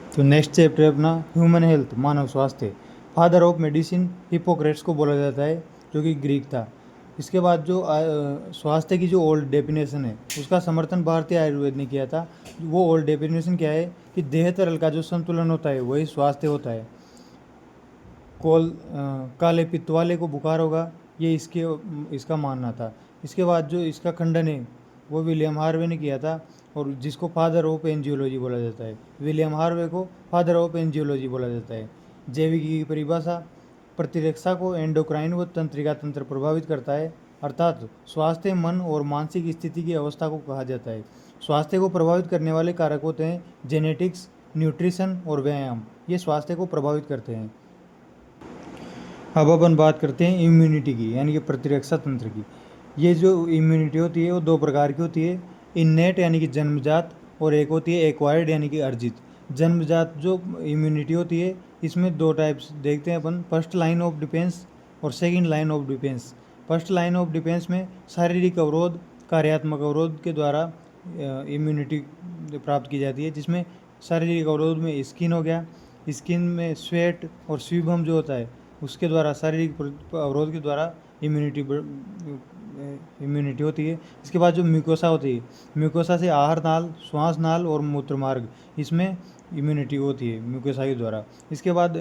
तो next chapter है अपना ह्यूमन हेल्थ, मानव स्वास्थ्य। फादर ऑफ मेडिसिन हिपोक्रेट्स को बोला जाता है, जो कि ग्रीक था। इसके बाद जो स्वास्थ्य की जो ओल्ड डेफिनेशन है उसका समर्थन भारतीय आयुर्वेद ने किया था। वो ओल्ड डेफिनेशन क्या है कि देह तरल का जो संतुलन होता है वही स्वास्थ्य होता है। काले पित्त वाले को बुखार होगा, ये इसका मानना था। इसके बाद जो इसका खंडन है वो विलियम हार्वे ने किया था, और जिसको फादर ऑफ एंजियोलॉजी बोला जाता है। विलियम हार्वे को फादर ऑफ एंजियोलॉजी बोला जाता है। जैविकी की परिभाषा: प्रतिरक्षा को एंडोक्राइन व तंत्रिका तंत्र प्रभावित करता है, अर्थात स्वास्थ्य मन और मानसिक स्थिति की अवस्था को कहा जाता है। स्वास्थ्य को प्रभावित करने वाले कारक होते हैं जेनेटिक्स, न्यूट्रिशन और व्यायाम। ये स्वास्थ्य को प्रभावित करते हैं। अब अपन बात करते हैं इम्यूनिटी की, यानी कि प्रतिरक्षा तंत्र की। ये जो इम्यूनिटी होती है वो दो प्रकार की होती है, इन्नेट यानी कि जन्मजात, और एक होती है एक्वायर्ड यानी कि अर्जित। जन्मजात जो इम्यूनिटी होती है इसमें दो टाइप्स देखते हैं अपन, फर्स्ट लाइन ऑफ डिफेंस और second line of defence. First line of defence में शारीरिक अवरोध, कार्यात्मक अवरोध के द्वारा इम्यूनिटी प्राप्त की जाती है, जिसमें शारीरिक अवरोध में स्किन हो गया, स्किन में स्वेट और स्वीबम जो होता है उसके द्वारा, शारीरिक अवरोध के द्वारा इम्यूनिटी होती है। इसके बाद जो म्यूकोसा होती है, म्यूकोसा से आहार नाल, श्वास नाल और मूत्र मार्ग, इसमें इम्यूनिटी होती है म्यूकोसा के द्वारा। इसके बाद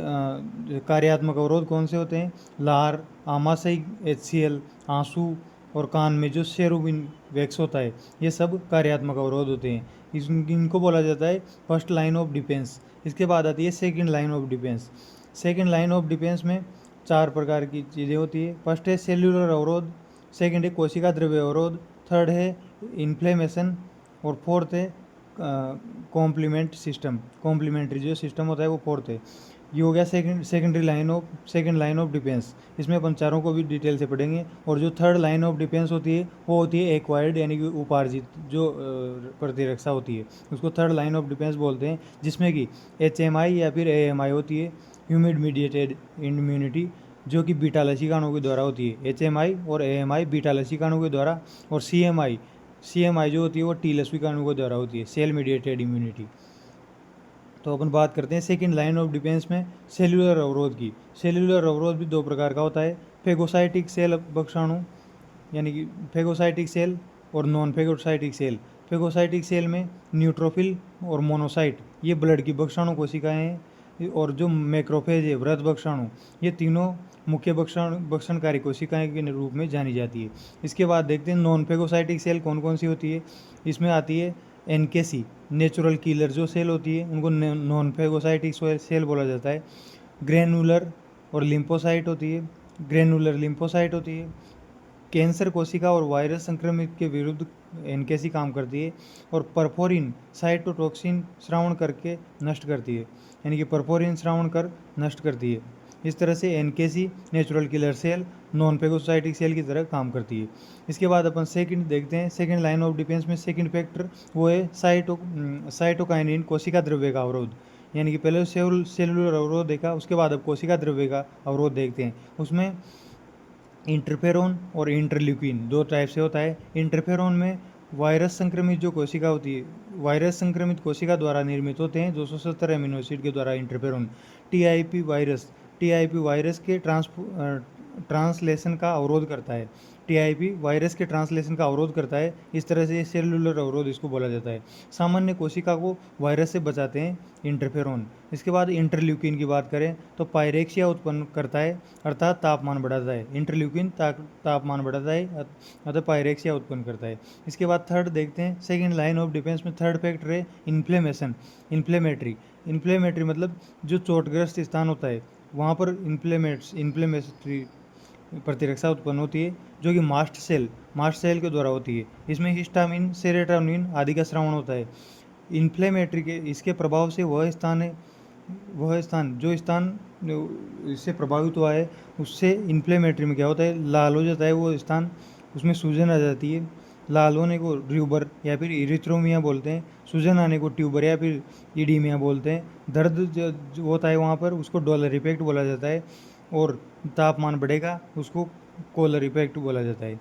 कार्यात्मक अवरोध कौन से होते हैं? लार, आमाशय, HCl, आंसू, और कान में जो सेरुबिन वैक्स होता है, ये सब कार्यात्मक अवरोध होते हैं। इनको बोला जाता है फर्स्ट लाइन ऑफ डिफेंस। इसके बाद आती है second line of defence. Second line of defence में चार प्रकार की चीज़ें होती है। फर्स्ट है सेल्यूलर अवरोध, सेकंड है कोशिका द्रव्य अवरोध, थर्ड है इन्फ्लेमेशन, और फोर्थ है कॉम्प्लीमेंट सिस्टम। कॉम्प्लीमेंट्री जो सिस्टम होता है वो फोर्थ है। ये हो गया सेकेंड लाइन ऑफ डिफेंस। इसमें अपन चारों को भी डिटेल से पढ़ेंगे। और जो थर्ड लाइन ऑफ डिफेंस होती है वो होती है एक्वायर्ड यानी कि उपार्जित जो प्रतिरक्षा होती है, उसको थर्ड लाइन ऑफ डिफेंस बोलते हैं, जिसमें कि HMI या फिर AMI होती है, ह्यूमिड मीडिएटेड इम्यूनिटी, जो कि बीटा लसीकाणु के द्वारा होती है। HMI और AMI बीटा लसीकाणु के द्वारा, और CMI जो होती है वो टी लसीकाणु के द्वारा होती है, सेल मीडिएटेड इम्यूनिटी। तो अपन बात करते हैं सेकंड लाइन ऑफ डिफेंस में सेल्यूलर अवरोध की। सेल्यूलर अवरोध भी दो प्रकार का होता है, फेगोसाइटिक सेल भक्षाणु यानी कि फेगोसाइटिक सेल और non phagocytic cell. Phagocytic cell में न्यूट्रोफिल और मोनोसाइट, ये ब्लड की भक्षाणु कोशिकाएं हैं, और जो मैक्रोफेज है वृहद भक्षाणु, ये तीनों मुख्य भक्षणकारी कोशिकाएं के रूप में जानी जाती है। इसके बाद देखते हैं नॉन फेगोसाइटिक सेल कौन कौन सी होती है। इसमें आती है NKC, नेचुरल किलर जो सेल होती है उनको नॉन फेगोसाइटिक सेल बोला जाता है। ग्रेनुलर और लिम्फोसाइट होती है, ग्रेनुलर लिम्फोसाइट होती है। कैंसर कोशिका और वायरस संक्रमित के विरुद्ध NKC काम करती है, और परफोरिन साइटोटॉक्सिन श्रावण करके नष्ट करती है, यानी कि परफोरिन श्रावण कर नष्ट करती है। इस तरह से NKC natural killer cell non phagocytic cell की तरह काम करती है। इसके बाद अपन सेकंड देखते हैं, सेकंड लाइन ऑफ डिफेंस में सेकंड फैक्टर वो है साइटोकाइनिन कोशिका द्रव्य का अवरोध। यानी कि पहले सेलुलर अवरोध देखा, उसके बाद अब कोशिका द्रव्य का अवरोध देखते हैं। उसमें इंटरफेरोन और इंटरल्यूकिन दो टाइप से होता है। इंटरफेरोन में वायरस संक्रमित जो कोशिका होती है, वायरस संक्रमित कोशिका द्वारा निर्मित होते हैं 270 एमिनो एसिड के द्वारा इंटरफेरोन। टीआईपी वायरस के ट्रांसलेशन का अवरोध करता है। टीआईपी वायरस के ट्रांसलेशन का अवरोध करता है। इस तरह से सेलुलर अवरोध इसको बोला जाता है। सामान्य कोशिका को वायरस से बचाते हैं इंटरफेरोन। इसके बाद इंटरल्यूकिन की बात करें तो पायरेक्सिया उत्पन्न करता है, अर्थात तापमान बढ़ाता है। इंटरल्यूकिन तापमान बढ़ाता है, अतः पायरेक्सिया उत्पन्न करता है। इसके बाद थर्ड देखते हैं, सेकेंड लाइन ऑफ डिफेंस में थर्ड फैक्टर है इन्फ्लेमेशन, इन्फ्लेमेटरी मतलब जो चोटग्रस्त स्थान होता है वहाँ पर इन्फ्लेमेटरी प्रतिरक्षा उत्पन्न होती है, जो कि मास्ट सेल के द्वारा होती है। इसमें हिस्टामिन, सेरोटोनिन आदि का स्रावण होता है। इन्फ्लेमेटरी के इसके प्रभाव से वह स्थान जो स्थान इससे प्रभावित हुआ है उससे इन्फ्लेमेटरी में क्या होता है, लाल हो जाता है वो स्थान, उसमें सूजन आ जाती है। लाल होने को र्यूबर या फिर इरिथ्रोमिया बोलते हैं, सूजन आने को ट्यूबर या फिर ईडीमिया बोलते हैं। दर्द जो होता है वहाँ पर उसको डॉलर इफेक्ट बोला जाता है, और तापमान बढ़ेगा उसको कोलर इफेक्ट बोला जाता है।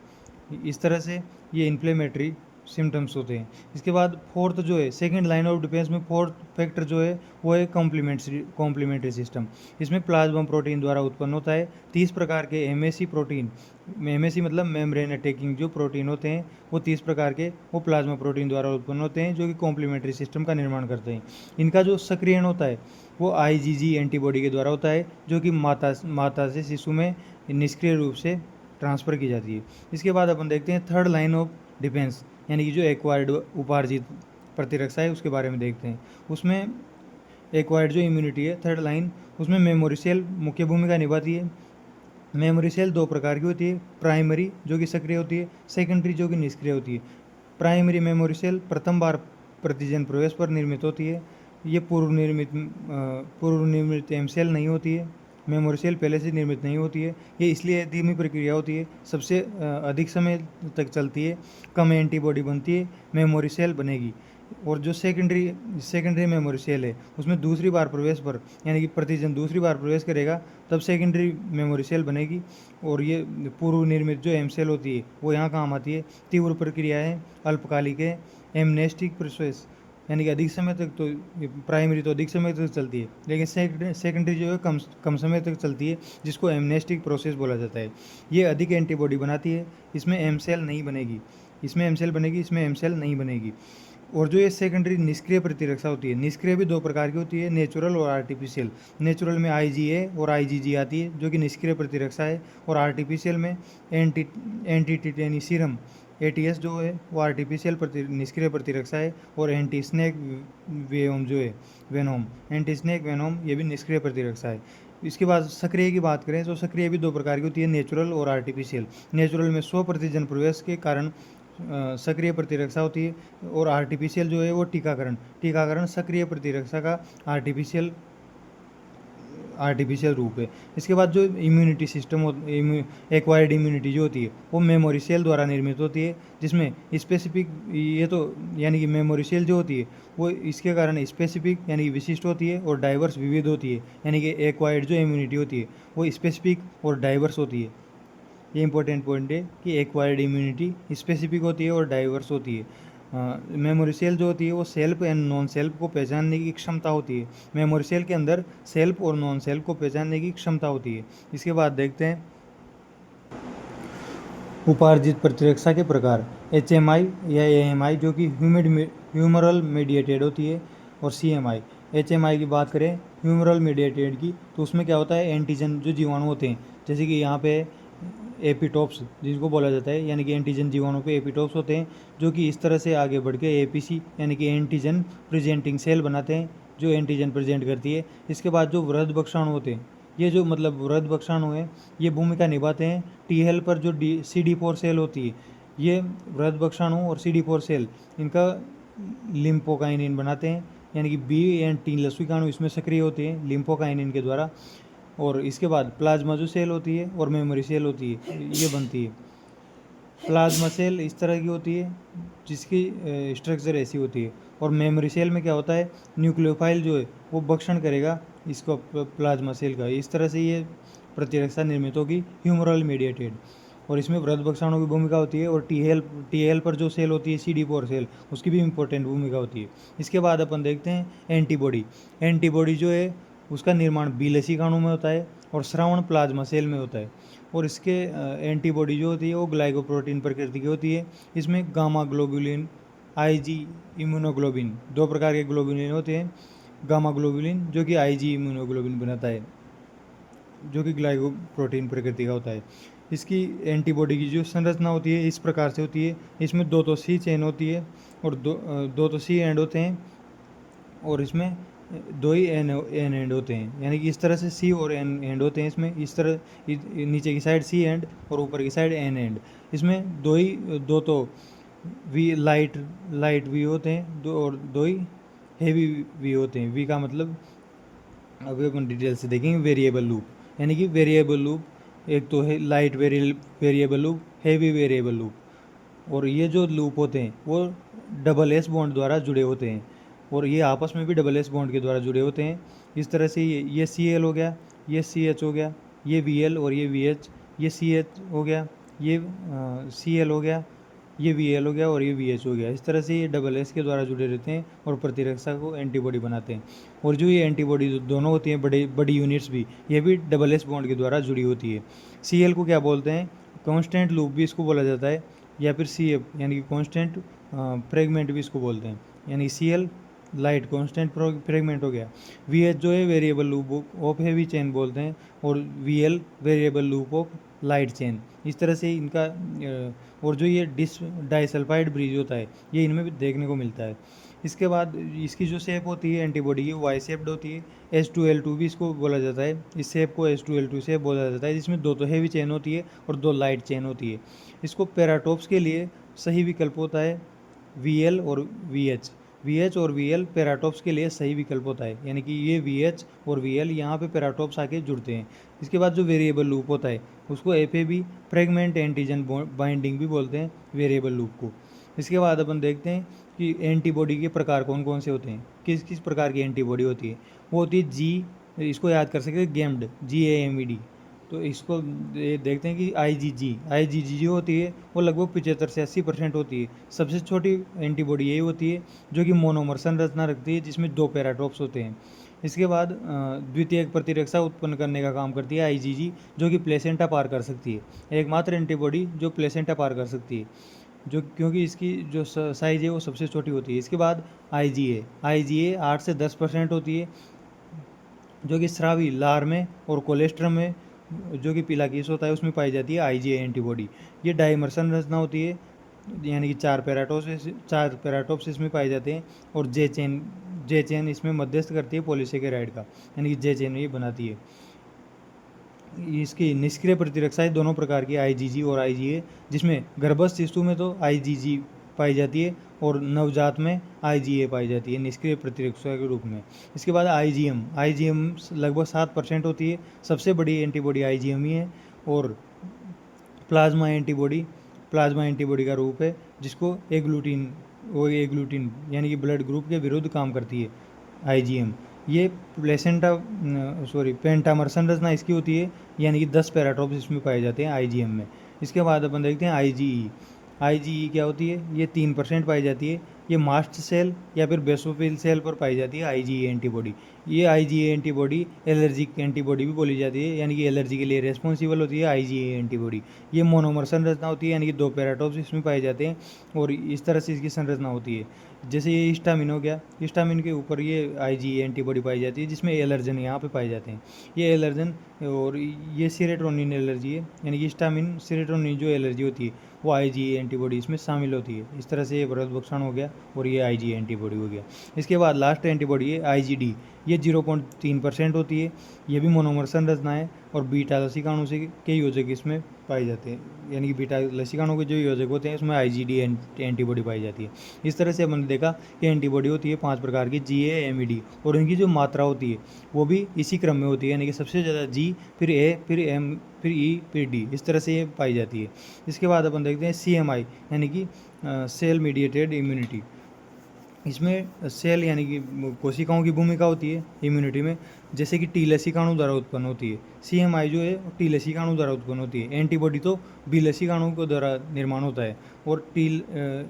इस तरह से ये इन्फ्लेमेटरी सिम्टम्स होते हैं। इसके बाद फोर्थ जो है सेकंड लाइन ऑफ डिफेंस में फोर्थ फैक्टर जो है वो है कॉम्प्लीमेंट्री सिस्टम। इसमें प्लाज्मा प्रोटीन द्वारा उत्पन्न होता है। 30 प्रकार के एमएससी प्रोटीन, एमएससी मतलब मेम्ब्रेन अटैकिंग जो प्रोटीन होते हैं वो 30 प्रकार के वो प्लाज्मा प्रोटीन द्वारा उत्पन्न होते हैं जो कि कॉम्प्लीमेंट्री सिस्टम का निर्माण करते हैं। इनका जो सक्रियण होता है वो आईजीजी एंटीबॉडी के द्वारा होता है जो कि माता से शिशु में निष्क्रिय रूप से ट्रांसफ़र की जाती है। इसके बाद अपन देखते हैं थर्ड लाइन ऑफ डिफेंस, यानी कि जो एक्वायर्ड उपार्जित प्रतिरक्षा है उसके बारे में देखते हैं। उसमें एक्वायर्ड जो इम्यूनिटी है थर्ड लाइन, उसमें मेमोरी सेल मुख्य भूमिका निभाती है। मेमोरी सेल दो प्रकार की होती है, प्राइमरी जो कि सक्रिय होती है, सेकेंडरी जो कि निष्क्रिय होती है। प्राइमरी मेमोरी सेल प्रथम बार प्रतिजन प्रवेश पर निर्मित होती है। ये पूर्व निर्मित एम सेल नहीं होती है। मेमोरी सेल पहले से निर्मित नहीं होती है। ये इसलिए धीमी प्रक्रिया होती है, सबसे अधिक समय तक चलती है, कम एंटीबॉडी बनती है, मेमोरी सेल बनेगी। और जो सेकेंडरी मेमोरी सेल है उसमें दूसरी बार प्रवेश पर, यानी कि प्रतिजन दूसरी बार प्रवेश करेगा तब सेकेंडरी मेमोरी सेल बनेगी। और ये पूर्व निर्मित जो एम सेल होती है वो यहाँ काम आती है। तीव्र प्रक्रिया है, अल्पकालिक है, एमनेस्टिक प्रोसेस, यानी कि अधिक समय तक, तो प्राइमरी तो अधिक समय तक चलती है लेकिन सेकेंडरी जो है कम समय तक चलती है, जिसको एमनेस्टिक प्रोसेस बोला जाता है। ये अधिक एंटीबॉडी बनाती है। इसमें एम सेल नहीं बनेगी, इसमें एम सेल बनेगी, इसमें एम सेल नहीं बनेगी। और जो ये सेकेंडरी निष्क्रिय प्रतिरक्षा होती है, निष्क्रिय भी दो प्रकार की होती है, नेचुरल और आर्टिफिशियल। नेचुरल में आईजीए और आईजीजी आती है जो कि निष्क्रिय प्रतिरक्षा है, और आर्टिफिशियल में एंटी टिटेनी सीरम एटीएस जो है वो आर्टिफिशियल निष्क्रिय प्रतिरक्षा है। और एंटी स्नेक वेनोम जो है, एंटी स्नेक वेनोम ये भी निष्क्रिय प्रतिरक्षा है। इसके बाद सक्रिय की बात करें तो सक्रिय भी दो प्रकार की होती है, नेचुरल और आर्टिफिशियल। नेचुरल में 100 प्रतिजन प्रवेश के कारण सक्रिय प्रतिरक्षा होती है, और आर्टिफिशियल जो है वो टीकाकरण सक्रिय प्रतिरक्षा का आर्टिफिशियल रूप है। इसके बाद जो इम्यूनिटी सिस्टम एक्वायर्ड इम्यूनिटी जो होती है वो मेमोरी सेल द्वारा निर्मित होती है, जिसमें स्पेसिफिक, ये तो यानी कि मेमोरी सेल जो होती है वो इसके कारण स्पेसिफिक यानी कि विशिष्ट होती है, और डाइवर्स विविध होती है। यानी कि एक्वायर्ड जो इम्यूनिटी होती है वो स्पेसिफिक और डाइवर्स होती है। ये इंपॉर्टेंट पॉइंट है कि एक्वायर्ड इम्यूनिटी स्पेसिफिक होती है और डाइवर्स होती है। मेमोरी सेल जो होती है वो सेल्फ एंड नॉन सेल्फ को पहचानने की क्षमता होती है। मेमोरी सेल के अंदर सेल्फ और नॉन सेल्फ को पहचानने की क्षमता होती है। इसके बाद देखते हैं उपार्जित प्रतिरक्षा के प्रकार। HMI या AMI जो कि ह्यूमरल मीडिएटेड होती है, और CMI। HMI की बात करें ह्यूमरल मीडिएटेड की, तो उसमें क्या होता है, एंटीजन जो जीवाणु होते हैं, जैसे कि यहाँ पे एपिटोप्स जिसको बोला जाता है, यानी कि एंटीजन जीवाणु पे एपिटोप्स होते हैं जो कि इस तरह से आगे बढ़ के APC यानी कि एंटीजन प्रेजेंटिंग सेल बनाते हैं जो एंटीजन प्रेजेंट करती है। इसके बाद जो वृहद बक्षाणु होते हैं, ये जो मतलब वृहद बक्षाणु है ये भूमिका निभाते हैं टी हेल्पर जो CD4 सेल होती है। ये वृहद बक्षाणु और CD4 सेल इनका लिम्फोकाइनिन बनाते हैं, यानी कि B एंड T लसिकाणु इसमें सक्रिय होते हैं लिम्फोकाइनिन के द्वारा। और इसके बाद प्लाज्मा जो सेल होती है और मेमोरी सेल होती है ये बनती है। प्लाज्मा सेल इस तरह की होती है जिसकी स्ट्रक्चर ऐसी होती है, और मेमोरी सेल में क्या होता है, न्यूक्लियोफाइल जो है वो भक्षण करेगा इसको प्लाज्मा सेल का। इस तरह से ये प्रतिरक्षा निर्मित होगी ह्यूमरल मीडिएटेड, और इसमें वृहद बक्षाणु की भूमिका होती है। और टी हेल्पर जो सेल होती है CD4 सेल, उसकी भी इंपॉर्टेंट भूमिका होती है। इसके बाद अपन देखते हैं एंटीबॉडी जो है उसका निर्माण बी लसिकाणु में होता है और श्रावण प्लाज्मा सेल में होता है। और इसके एंटीबॉडी जो होती है वो ग्लाइकोप्रोटीन प्रकृति की होती है। इसमें गामा ग्लोबुलिन, IG इम्यूनोग्लोबिन, दो प्रकार के ग्लोबुलिन होते हैं। गामा ग्लोबुलिन जो कि IG इम्यूनोग्लोबिन बनाता है जो कि ग्लाइकोप्रोटीन प्रकृति का होता है। इसकी एंटीबॉडी की जो संरचना होती है इस प्रकार से होती है, इसमें दो तो C चेन होती है और दो तो C एंड होते हैं, और इसमें दो ही एन एंड होते हैं, यानी कि इस तरह से C और एन एंड होते हैं इसमें। इस तरह नीचे की साइड C एंड और ऊपर की साइड एन एंड। इसमें दो तो वी लाइट वी होते हैं, दो ही हेवी वी होते हैं। वी का मतलब अभी अपन डिटेल से देखेंगे। वेरिएबल लूप, यानी कि वेरिएबल लूप, एक तो है light variable loop, heavy variable loop. और ये जो लूप होते हैं वो SS बॉन्ड द्वारा जुड़े होते हैं, और ये आपस में भी SS बॉन्ड के द्वारा जुड़े होते हैं। इस तरह से ये Cl हो गया, ये CH हो गया, ये Vl और ये VH, ये CH हो गया, ये Cl हो गया, ये VL हो गया और ये VH हो गया। इस तरह से ये डबल एस के द्वारा जुड़े रहते हैं और प्रतिरक्षा को एंटीबॉडी बनाते हैं। और जो ये एंटीबॉडी दोनों होती हैं बड़ी यूनिट्स भी, ये भी डबल एस बॉन्ड के द्वारा जुड़ी होती है। CL को क्या बोलते हैं, कांस्टेंट लूप भी इसको बोला जाता है, या फिर CF यानी कि कांस्टेंट फ्रेगमेंट भी इसको बोलते हैं। यानी CL लाइट कांस्टेंट फ्रेगमेंट हो गया। VH जो है variable loop of heavy chain बोलते हैं, और VL variable loop of light chain. इस तरह से इनका और जो ये डाइसल्फाइड ब्रिज होता है ये इनमें भी देखने को मिलता है। इसके बाद इसकी जो शेप होती है एंटीबॉडी की वाई शेप्ड होती है। H2L2 भी इसको बोला जाता है, इस शेप को H2L2 शेप बोला जाता है, जिसमें दो तो हैवी चेन होती है और दो लाइट चेन होती है। इसको पैराटॉप्स के लिए सही विकल्प होता है VL और VH। VH और VL पैराटॉप्स के लिए सही विकल्प होता है, यानी कि ये VH और VL यहाँ पे पैराटॉप्स आके जुड़ते हैं। इसके बाद जो वेरिएबल लूप होता है उसको FAB फ्रेगमेंट एंटीजन बाइंडिंग भी बोलते हैं वेरिएबल लूप को। इसके बाद अपन देखते हैं कि एंटीबॉडी के प्रकार कौन कौन से होते हैं, किस किस प्रकार की एंटीबॉडी होती है। वो होती है जी, इसको याद कर सकते हैं गेम्ड, GAMED। तो इसको देखते हैं कि IgG जो होती है वो लगभग 75 से 80% होती है। सबसे छोटी एंटीबॉडी यही होती है जो कि मोनोमर संरचना रखती है, जिसमें 2 पैराट्रोप्स होते हैं। इसके बाद द्वितीयक प्रतिरक्षा उत्पन्न करने का काम करती है IgG, जो कि प्लेसेंटा पार कर सकती है। एकमात्र एंटीबॉडी जो प्लेसेंटा पार कर सकती है, जो क्योंकि इसकी जो साइज है वो सबसे छोटी होती है। इसके बाद IgA 8 से 10% होती है, जो कि स्रावी लार में और कोलेस्ट्रम में जो कि पिलाकीस होता है उसमें पाई जाती है IgA एंटीबॉडी। ये डाइमर संरचना होती है, यानी कि 4 पैराटॉप्स इसमें पाए जाते हैं, और जे चेन इसमें मध्यस्थ करती है पॉलीसेकेराइड का, यानी कि जे चेन ये बनाती है। इसकी निष्क्रिय प्रतिरक्षाएं दोनों प्रकार की IgG और IgA, जिसमें गर्भस्थ शिशु में तो IgG पाई जाती है और नवजात में IgA पाई जाती है निष्क्रिय प्रतिरक्षा के रूप में। इसके बाद IgM लगभग 7% होती है। सबसे बड़ी एंटीबॉडी IgM ही है। और प्लाज्मा एंटीबॉडी का रूप है, जिसको एग्लूटिन यानी कि ब्लड ग्रुप के विरुद्ध काम करती है IgM। ये पेंटामर संरचना इसकी होती है, यानी कि 10 पैराट्रोप्स इसमें पाए जाते हैं IgM में। इसके बाद अपन देखते हैं IgE क्या होती है, ये 3% पाई जाती है। ये मास्ट सेल या फिर बेसोफिल सेल पर पाई जाती है IgE एंटीबॉडी। ये IgE एंटीबॉडी एलर्जिक एंटीबॉडी भी बोली जाती है, यानी कि एलर्जी के लिए रेस्पॉन्सिबल होती है IgE एंटीबॉडी। ये मोनोमर संरचना होती है, यानी कि 2 पैराटॉप्स इसमें पाए जाते हैं, और इस तरह से इसकी संरचना होती है। जैसे ये हिस्टामिन हो गया, हिस्टामिन के ऊपर ये IgE एंटीबॉडी पाई जाती है, जिसमें एलर्जन यहाँ पे पाए जाते हैं। ये एलर्जन और ये सेरोटोनिन एलर्जी है, यानी कि हिस्टामिन सेरोटोनिन जो एलर्जी होती है वो IgE एंटीबॉडी इसमें शामिल होती है। इस तरह से ये बृहद भक्षण हो गया और ये IgE एंटीबॉडी हो गया। इसके बाद लास्ट एंटीबॉडी है IgD। ये 0.3% होती है। ये भी मोनोमर संरचना है, और बीटा लसीकाणु से के योजक इसमें पाए जाते हैं, यानी कि बीटा लसीकाणु के जो योजक होते हैं उसमें IgD एंटीबॉडी पाई जाती है। इस तरह से हमने देखा कि एंटीबॉडी होती है 5 प्रकार की, GAMED, और इनकी जो मात्रा होती है वो भी इसी क्रम में होती है, यानी कि सबसे ज़्यादा G, फिर A, फिर M, फिर E, फिर D, इस तरह से ये पाई जाती है। इसके बाद अपन देखते हैं CMI, यानी कि सेल मीडिएटेड इम्यूनिटी। इसमें सेल यानी कि कोशिकाओं की भूमिका होती है इम्यूनिटी में, जैसे कि टी लसीकाणु द्वारा उत्पन्न होती है। CMI जो है टी लसीकाणु द्वारा उत्पन्न होती है। एंटीबॉडी तो बी लसीकाणु को द्वारा निर्माण होता है, और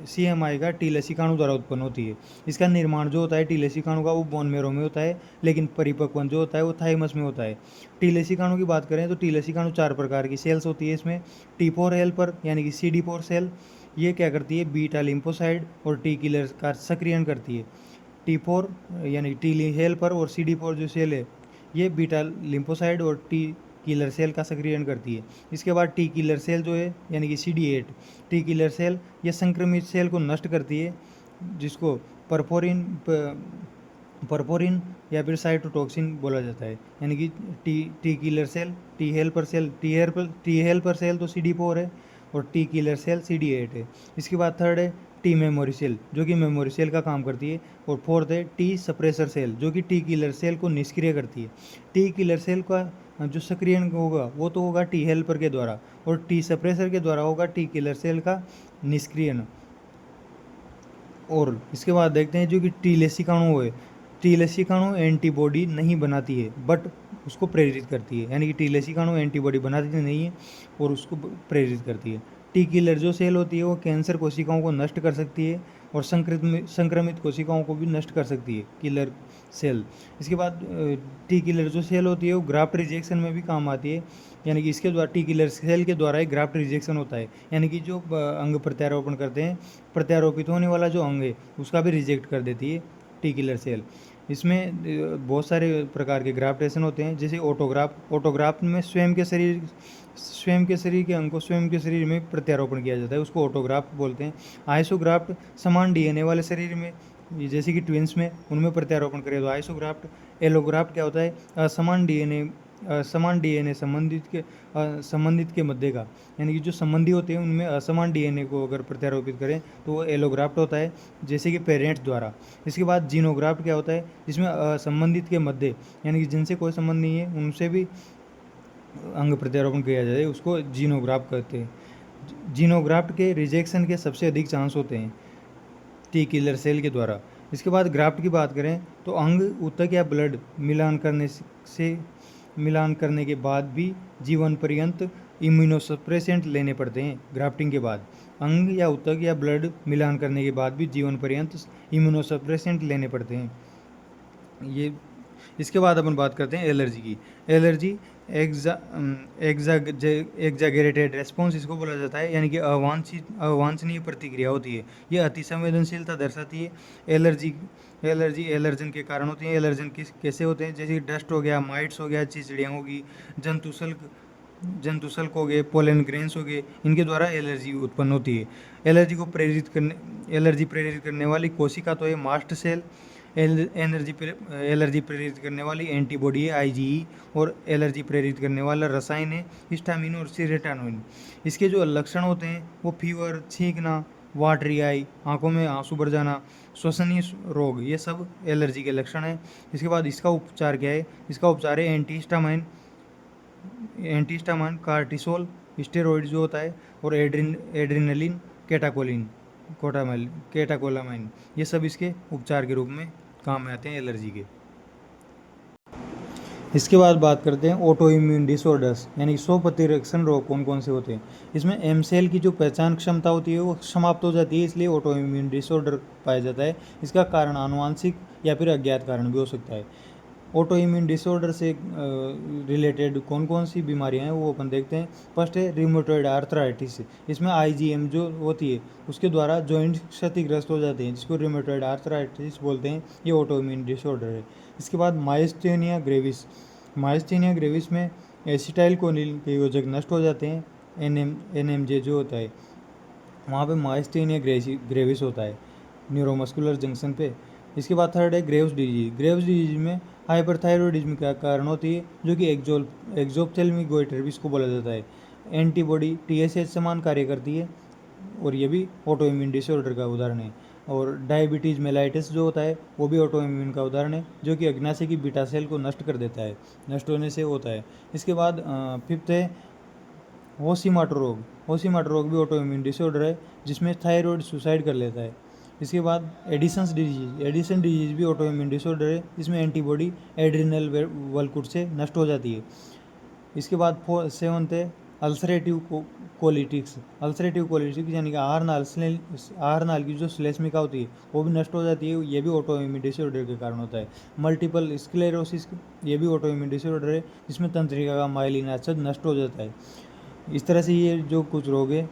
CMI का टी लसीकाणु द्वारा उत्पन्न होती है। इसका निर्माण जो होता है टी लसीकाणु का वो बोन मेरो में होता है, लेकिन परिपक्वन जो होता है वो थाइमस में होता है। टी लसीकाणु की बात करें तो टी लसीकाणु 4 प्रकार की सेल्स होती है इसमें। T4 हेल्पर यानी कि CD4 सेल, ये क्या करती है, बीटा लिम्फोसाइड और टी किलर का सक्रियण करती है। T4 यानी टी हेल्पर और CD4 जो सेल है ये बीटा लिम्फोसाइड और टी किलर सेल का सक्रियण करती है। इसके बाद टी किलर सेल जो है यानी कि CD8 टी किलर सेल, ये संक्रमित सेल को नष्ट करती है, जिसको परफोरिन या फिर साइटोटॉक्सिन बोला जाता है। यानी कि T killer cell, T helper cell तो CD4 है, और टी किलर सेल CD8 है। इसके बाद थर्ड है टी मेमोरी सेल, जो कि मेमोरी सेल का काम करती है, और फोर्थ है टी सप्रेसर सेल, जो कि टी किलर सेल को निष्क्रिय करती है। टी किलर सेल का जो सक्रियण होगा वो तो होगा टी हेल्पर के द्वारा, और टी सप्रेसर के द्वारा होगा टी किलर सेल का निष्क्रियण। और इसके बाद देखते हैं जो कि टी लसीकाणु है, टी लसीकाणु एंटीबॉडी नहीं बनाती है बट उसको प्रेरित करती है, यानी कि टी लसीकाणु एंटीबॉडी बनाती नहीं है और उसको प्रेरित करती है। टी किलर जो सेल होती है वो कैंसर कोशिकाओं को नष्ट कर सकती है और संक्रमित कोशिकाओं को भी नष्ट कर सकती है किलर सेल। इसके बाद टी किलर जो सेल होती है वो ग्राफ्ट रिजेक्शन में भी काम आती है, यानी कि इसके द्वारा टी किलर सेल के द्वारा ही ग्राफ्ट रिजेक्शन होता है, यानी कि जो अंग प्रत्यारोपण करते हैं, प्रत्यारोपित होने वाला जो अंग है उसका भी रिजेक्ट कर देती है टी किलर सेल। इसमें बहुत सारे प्रकार के ग्राफ्टेशन होते हैं, जैसे ऑटोग्राफ्ट में स्वयं के शरीर के अंग को स्वयं के शरीर में प्रत्यारोपण किया जाता है, उसको ऑटोग्राफ्ट बोलते हैं। आइसोग्राफ्ट समान डीएनए वाले शरीर में, जैसे कि ट्विंस में, उनमें प्रत्यारोपण करें तो आइसोग्राफ्ट। एलोग्राफ्ट क्या होता है, असमान डीएनए संबंधित के मध्य का, यानी कि जो संबंधी होते हैं उनमें असमान डीएनए को अगर प्रत्यारोपित करें तो वो एलोग्राफ्ट होता है, जैसे कि पेरेंट्स द्वारा। इसके बाद जीनोग्राफ्ट क्या होता है, जिसमें असंबंधित के मध्य, यानी कि जिनसे कोई संबंध नहीं है उनसे भी अंग प्रत्यारोपण किया जाए, उसको जीनोग्राफ्ट कहते हैं। जीनोग्राफ्ट के रिजेक्शन के सबसे अधिक चांस होते हैं टी किलर सेल के द्वारा। इसके बाद ग्राफ्ट की बात करें तो अंग ऊतक या ब्लड मिलान करने के बाद भी जीवन पर्यंत इम्यूनोसप्रेसेंट लेने पड़ते हैं। ग्राफ्टिंग के बाद अंग या ऊतक या ब्लड मिलान करने के बाद भी जीवन पर्यंत इम्यूनोसप्रेसेंट लेने पड़ते हैं ये। इसके बाद अपन बात करते हैं एलर्जी की। एलर्जी एग्जागरेटेड रेस्पॉन्स इसको बोला जाता है, यानी कि अवांछनीय प्रतिक्रिया होती है, ये अति संवेदनशीलता दर्शाती है। एलर्जी एलर्जन के कारण होती है। एलर्जन कैसे होते हैं, जैसे डस्ट हो गया, माइट्स हो गया, चिड़ियाँ होगी, जंतुशल्क हो गए, पोलन ग्रेन्स हो गए, इनके द्वारा एलर्जी उत्पन्न होती है। एलर्जी प्रेरित करने वाली कोशिका तो है मास्ट सेल। एलर्जी प्रेरित करने वाली एंटीबॉडी है आईजीई, और एलर्जी प्रेरित करने वाला रसायन है हिस्टामिन और सेरोटोनिन। इसके जो लक्षण होते हैं वो फीवर, छींकना, वाटरी आई, आंखों में आंसू भर जाना, श्वसनीय रोग, ये सब एलर्जी के लक्षण हैं। इसके बाद इसका उपचार क्या है, इसका उपचार है एंटीहिस्टामाइन, कार्टिसोल, स्टेरॉइड जो होता है, और एड्रेनलिन, कैटाकोलामाइन, ये सब इसके उपचार के रूप में काम में आते हैं एलर्जी के। इसके बाद बात करते हैं ऑटो इम्यून डिसऑर्डर्स, यानी स्व प्रतिरक्षण रोग कौन कौन से होते हैं। इसमें एम सेल की जो पहचान क्षमता होती है वो समाप्त हो जाती है, इसलिए ऑटो इम्यून डिसऑर्डर पाया जाता है। इसका कारण आनुवांशिक या फिर अज्ञात कारण भी हो सकता है। ऑटो इम्यून डिसऑर्डर से रिलेटेड कौन कौन सी बीमारियां हैं वो अपन देखते हैं। फर्स्ट है रिमोटॉइड आर्थराइटिस। इसमें आईजीएम जो होती है उसके द्वारा जॉइंट क्षतिग्रस्त हो जाते हैं, जिसको रिमोटॉइड आर्थराइटिस बोलते हैं, ये ऑटो इम्यून डिसऑर्डर है। इसके बाद माइस्थेनिया ग्रेविस में एसिटाइल कोलिन के योजक नष्ट हो जाते हैं, एनएमजे जो होता है वहाँ पे माइस्थेनिया ग्रेविस होता है न्यूरोमस्कुलर जंक्शन पे। इसके बाद थर्ड है ग्रेव्स डिजीज में हाइपरथायरॉयडिज्म का कारण होती है, जो कि एक्सोप्थेल्मिक गोइटर भी इसको बोला जाता है। एंटीबॉडी टीएसएच समान कार्य करती है, और ये भी ऑटो इम्यून डिसऑर्डर का उदाहरण है। और डायबिटीज़ मेलाइटिस जो होता है वो भी ऑटो इम्यून का उदाहरण है, जो कि अग्नाशय की बीटा सेल को नष्ट कर देता है, नष्ट होने से होता है। इसके बाद फिफ्थ है होशीमाटो रोग भी ऑटो इम्यून डिसऑर्डर है, जिसमें थायराइड सुसाइड कर लेता है। इसके बाद एडिसन डिजीज भी ऑटो इम्यून डिसऑर्डर है, जिसमें एंटीबॉडी एड्रिनल वल्कुट से नष्ट हो जाती है। इसके बाद सेवंथ है अल्सरेटिव कोलिटिक्स यानी कि आहार नाल की जो श्लेष्मिका होती है वो भी नष्ट हो जाती है, ये भी ऑटो इम्यून डिसऑर्डर के कारण होता है। मल्टीपल स्क्लेरोसिस, ये भी ऑटो इम्यून डिसऑर्डर है, जिसमें तंत्रिका का माइलिन एसिड नष्ट हो जाता है। इस तरह से ये जो कुछ रोग है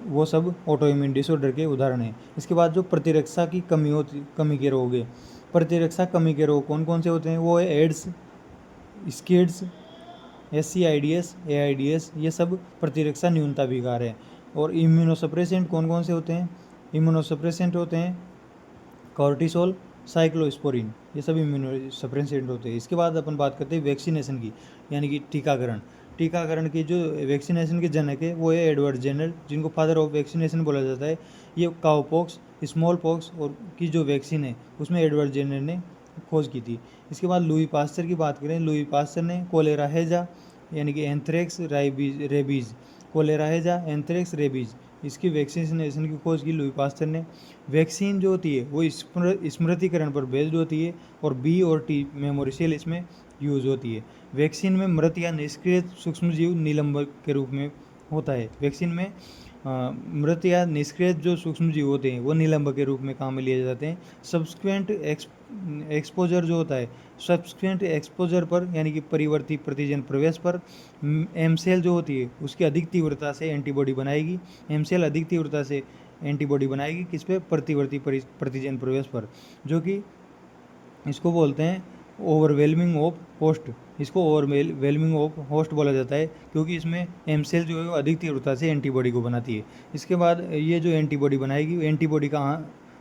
वो सब ऑटो इम्यून डिसऑर्डर के उदाहरण हैं। इसके बाद जो प्रतिरक्षा की कमी के रोग है, प्रतिरक्षा कमी के रोग कौन कौन से होते हैं, वो है एड्स, स्किड्स, SCIDS, AIDS, ये सब प्रतिरक्षा न्यूनता विकार है। और इम्यूनोसप्रेसेंट कौन कौन से होते हैं, इम्यूनोसप्रेसेंट होते हैं कॉर्टिसोल, साइक्लोस्पोरिन, ये सब इम्यूनोसप्रेसेंट होते हैं। इसके बाद अपन बात करते हैं वैक्सीनेशन की, यानी कि टीकाकरण की जो वैक्सीनेशन के जनक है वो है एडवर्ड जेनर, जिनको फादर ऑफ वैक्सीनेशन बोला जाता है। ये काउपॉक्स, स्मॉल पॉक्स और की जो वैक्सीन है उसमें एडवर्ड जेनर ने खोज की थी। इसके बाद लुई पास्चर की बात करें, लुई पास्चर ने कोलेरा हेजा, यानी कि एंथ्रेक्स रेबीज, कोलेरा हेजा, एंथ्रेक्स, रेबीज, इसकी वैक्सीनेशन की खोज की लुई पास्चर ने। वैक्सीन जो होती है वो स्मृतिकरण पर बेस्ड होती है, और बी और टी मेमोरी सेल इसमें यूज होती है। वैक्सीन में मृत या निष्क्रिय सूक्ष्मजीव निलंबक के रूप में होता है। वैक्सीन में मृत या निष्क्रिय जो सूक्ष्मजीव होते हैं वो निलंबक के रूप में काम में लिए जाते हैं। सब्सिक्वेंट एक्सपोजर जो होता है, सब्सिक्वेंट एक्सपोजर पर यानी कि परिवर्ती प्रतिजन प्रवेश पर एम सेल जो होती है उसकी अधिक तीव्रता से एंटीबॉडी बनाएगी। एम सेल अधिक तीव्रता से एंटीबॉडी बनाएगी किस पे? प्रतिवर्ती प्रतिजन प्रवेश पर, जो कि इसको बोलते हैं ओवरवेलमिंग ऑफ होस्ट। इसको ओवरवेलमिंग ऑफ होस्ट बोला जाता है क्योंकि इसमें एम सेल जो है वो अधिक तीव्रता से एंटीबॉडी को बनाती है। इसके बाद ये जो एंटीबॉडी बनाएगी, एंटीबॉडी का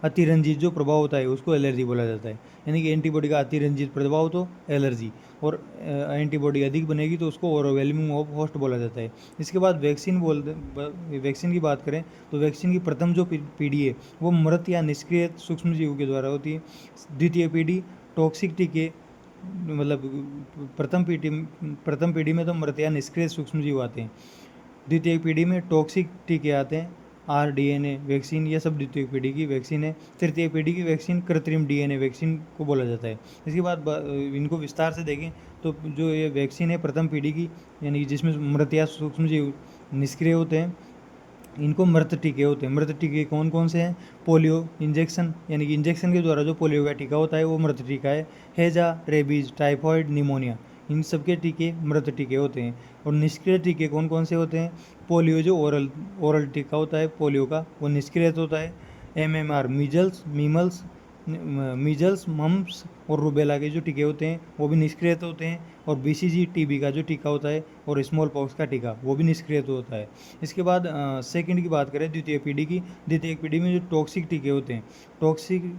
अतिरंजित जो प्रभाव होता है उसको एलर्जी बोला जाता है। यानी कि एंटीबॉडी का अतिरंजित प्रभाव तो एलर्जी, और एंटीबॉडी अधिक बनेगी तो उसको ओवरवेलमिंग ऑफ होस्ट बोला जाता है। इसके बाद वैक्सीन की बात करें तो वैक्सीन की प्रथम जो पीढ़ी है वो मृत या निष्क्रिय सूक्ष्मजीव के द्वारा होती है। द्वितीय पीढ़ी टॉक्सिक टीके, मतलब प्रथम पीढ़ी में तो मृत या निष्क्रिय सूक्ष्मजीव आते हैं। द्वितीय पीढ़ी में टॉक्सिक टीके आते हैं, RDNA वैक्सीन, ये सब द्वितीय पीढ़ी की वैक्सीन है। तृतीय पीढ़ी की वैक्सीन कृत्रिम DNA वैक्सीन को बोला जाता है। इसके बाद इनको विस्तार से देखें तो जो ये वैक्सीन है प्रथम पीढ़ी की, यानी जिसमें मृत या सूक्ष्मजीव निष्क्रिय होते हैं, इनको मृत टीके होते हैं। मृत टीके कौन कौन से हैं? पोलियो इंजेक्शन, यानी कि इंजेक्शन के द्वारा जो पोलियो का टीका होता है वो मृत टीका है। हैजा, रेबीज, टाइफॉइड, निमोनिया, इन सब के टीके मृत टीके होते हैं। और निष्क्रिय टीके कौन कौन से होते हैं? पोलियो जो ओरल टीका होता है पोलियो का, वो निष्क्रिय होता है। MMR मीजल्स, मम्प्स और रूबेला के जो टीके होते हैं वो भी निष्क्रिय होते हैं। और BCG TB का जो टीका होता है और स्मॉल पॉक्स का टीका वो भी निष्क्रिय होता है। इसके बाद सेकंड की बात करें द्वितीय पीढ़ी की, द्वितीय पीढ़ी में जो टॉक्सिक टीके होते हैं, टॉक्सिक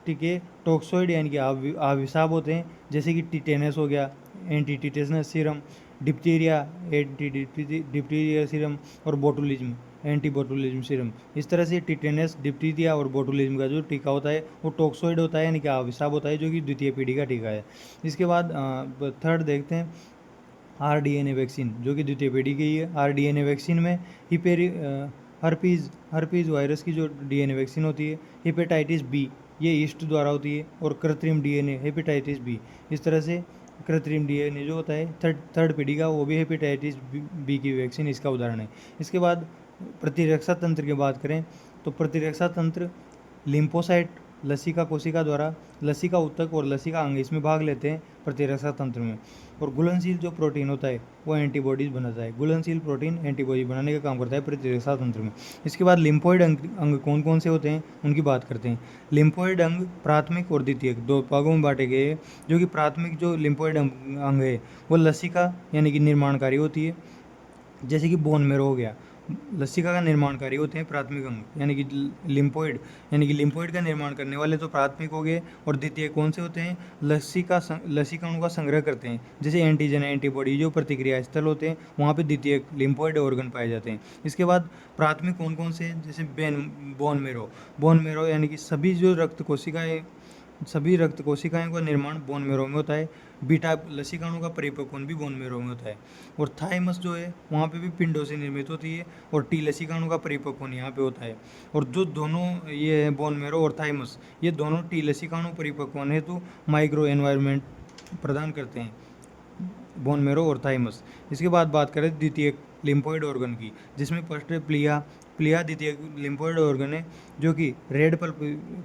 टीके टॉक्सोइड यानी कि अभिशाप होते हैं, जैसे कि टिटेनस हो गया, anti tetanus serum, diphtheria anti diphtheria serum, और बोटुलिज्म एंटी बोटुलिज्म सीरम। इस तरह से टिटेनस, डिप्थीरिया और बोटुलिज्म का जो टीका होता है वो टॉक्सोइड होता है यानी कि अभिशाप होता है, जो कि द्वितीय पीढ़ी का टीका है। इसके बाद थर्ड देखते हैं RDNA वैक्सीन, जो कि द्वितीय पीढ़ी की है। RDNA वैक्सीन में हर्पीज वायरस की जो DNA वैक्सीन होती है, हेपेटाइटिस B ये ईस्ट द्वारा होती है, और कृत्रिम DNA हेपेटाइटिस B। इस तरह से कृत्रिम DNA जो होता है थर्ड पीढ़ी का, वो भी हेपेटाइटिस B की वैक्सीन इसका उदाहरण है। इसके बाद प्रतिरक्षा तंत्र की बात करें तो प्रतिरक्षा तंत्र लिम्फोसाइट, लसिका कोशिका द्वारा लसिका ऊतक और लसिका अंग इसमें भाग लेते हैं प्रतिरक्षा तंत्र में। और घुलनशील जो प्रोटीन होता है वो एंटीबॉडीज बनाता है। घुलनशील प्रोटीन एंटीबॉडी बनाने का काम करता है प्रतिरक्षा तंत्र में। इसके बाद लिम्फोइड अंग कौन कौन से होते हैं उनकी बात करते हैं। लिम्फोइड अंग प्राथमिक और द्वितीयक दो भागों में बांटे गए हैं। जो कि प्राथमिक जो लिम्फोइड अंग है वो लसिका यानी कि निर्माणकारी होती है, जैसे कि बोन मेरो हो गया, लसिका का निर्माणकारी होते हैं प्राथमिक अंग, यानी कि लिम्फोइड, यानी कि लिम्फोइड का निर्माण करने वाले तो प्राथमिक हो गए। और द्वितीय कौन से होते हैं? लसिकाओं का संग्रह करते हैं, जैसे एंटीजन एंटीबॉडी जो प्रतिक्रिया स्थल होते हैं वहाँ पे द्वितीय लिम्फोइड ऑर्गन पाए जाते हैं। इसके बाद प्राथमिक कौन कौन से हैं? जैसे बोन मेरो यानी कि सभी रक्त कोशिकाएं का निर्माण बोन मेरो में होता है। बीटा लसिकाणु का परिपक्वन भी बोन मेरो में होता है। और थाइमस जो है वहाँ पे भी पिंडों से निर्मित होती है, और टी लसिकाणु का परिपक्वन यहाँ पे होता है। और जो दोनों ये है बोन मेरो और थाइमस, ये दोनों टी लसिकाणु परिपक्वन हेतु माइक्रो एनवायरनमेंट प्रदान करते हैं, बोन मेरो और थाइमस। इसके बाद बात करें द्वितीय लिम्फोइड ऑर्गन की, जिसमें फर्स्ट है प्लिया द्वितीय लिम्फोइड ऑर्गन है, जो कि रेड पल्प,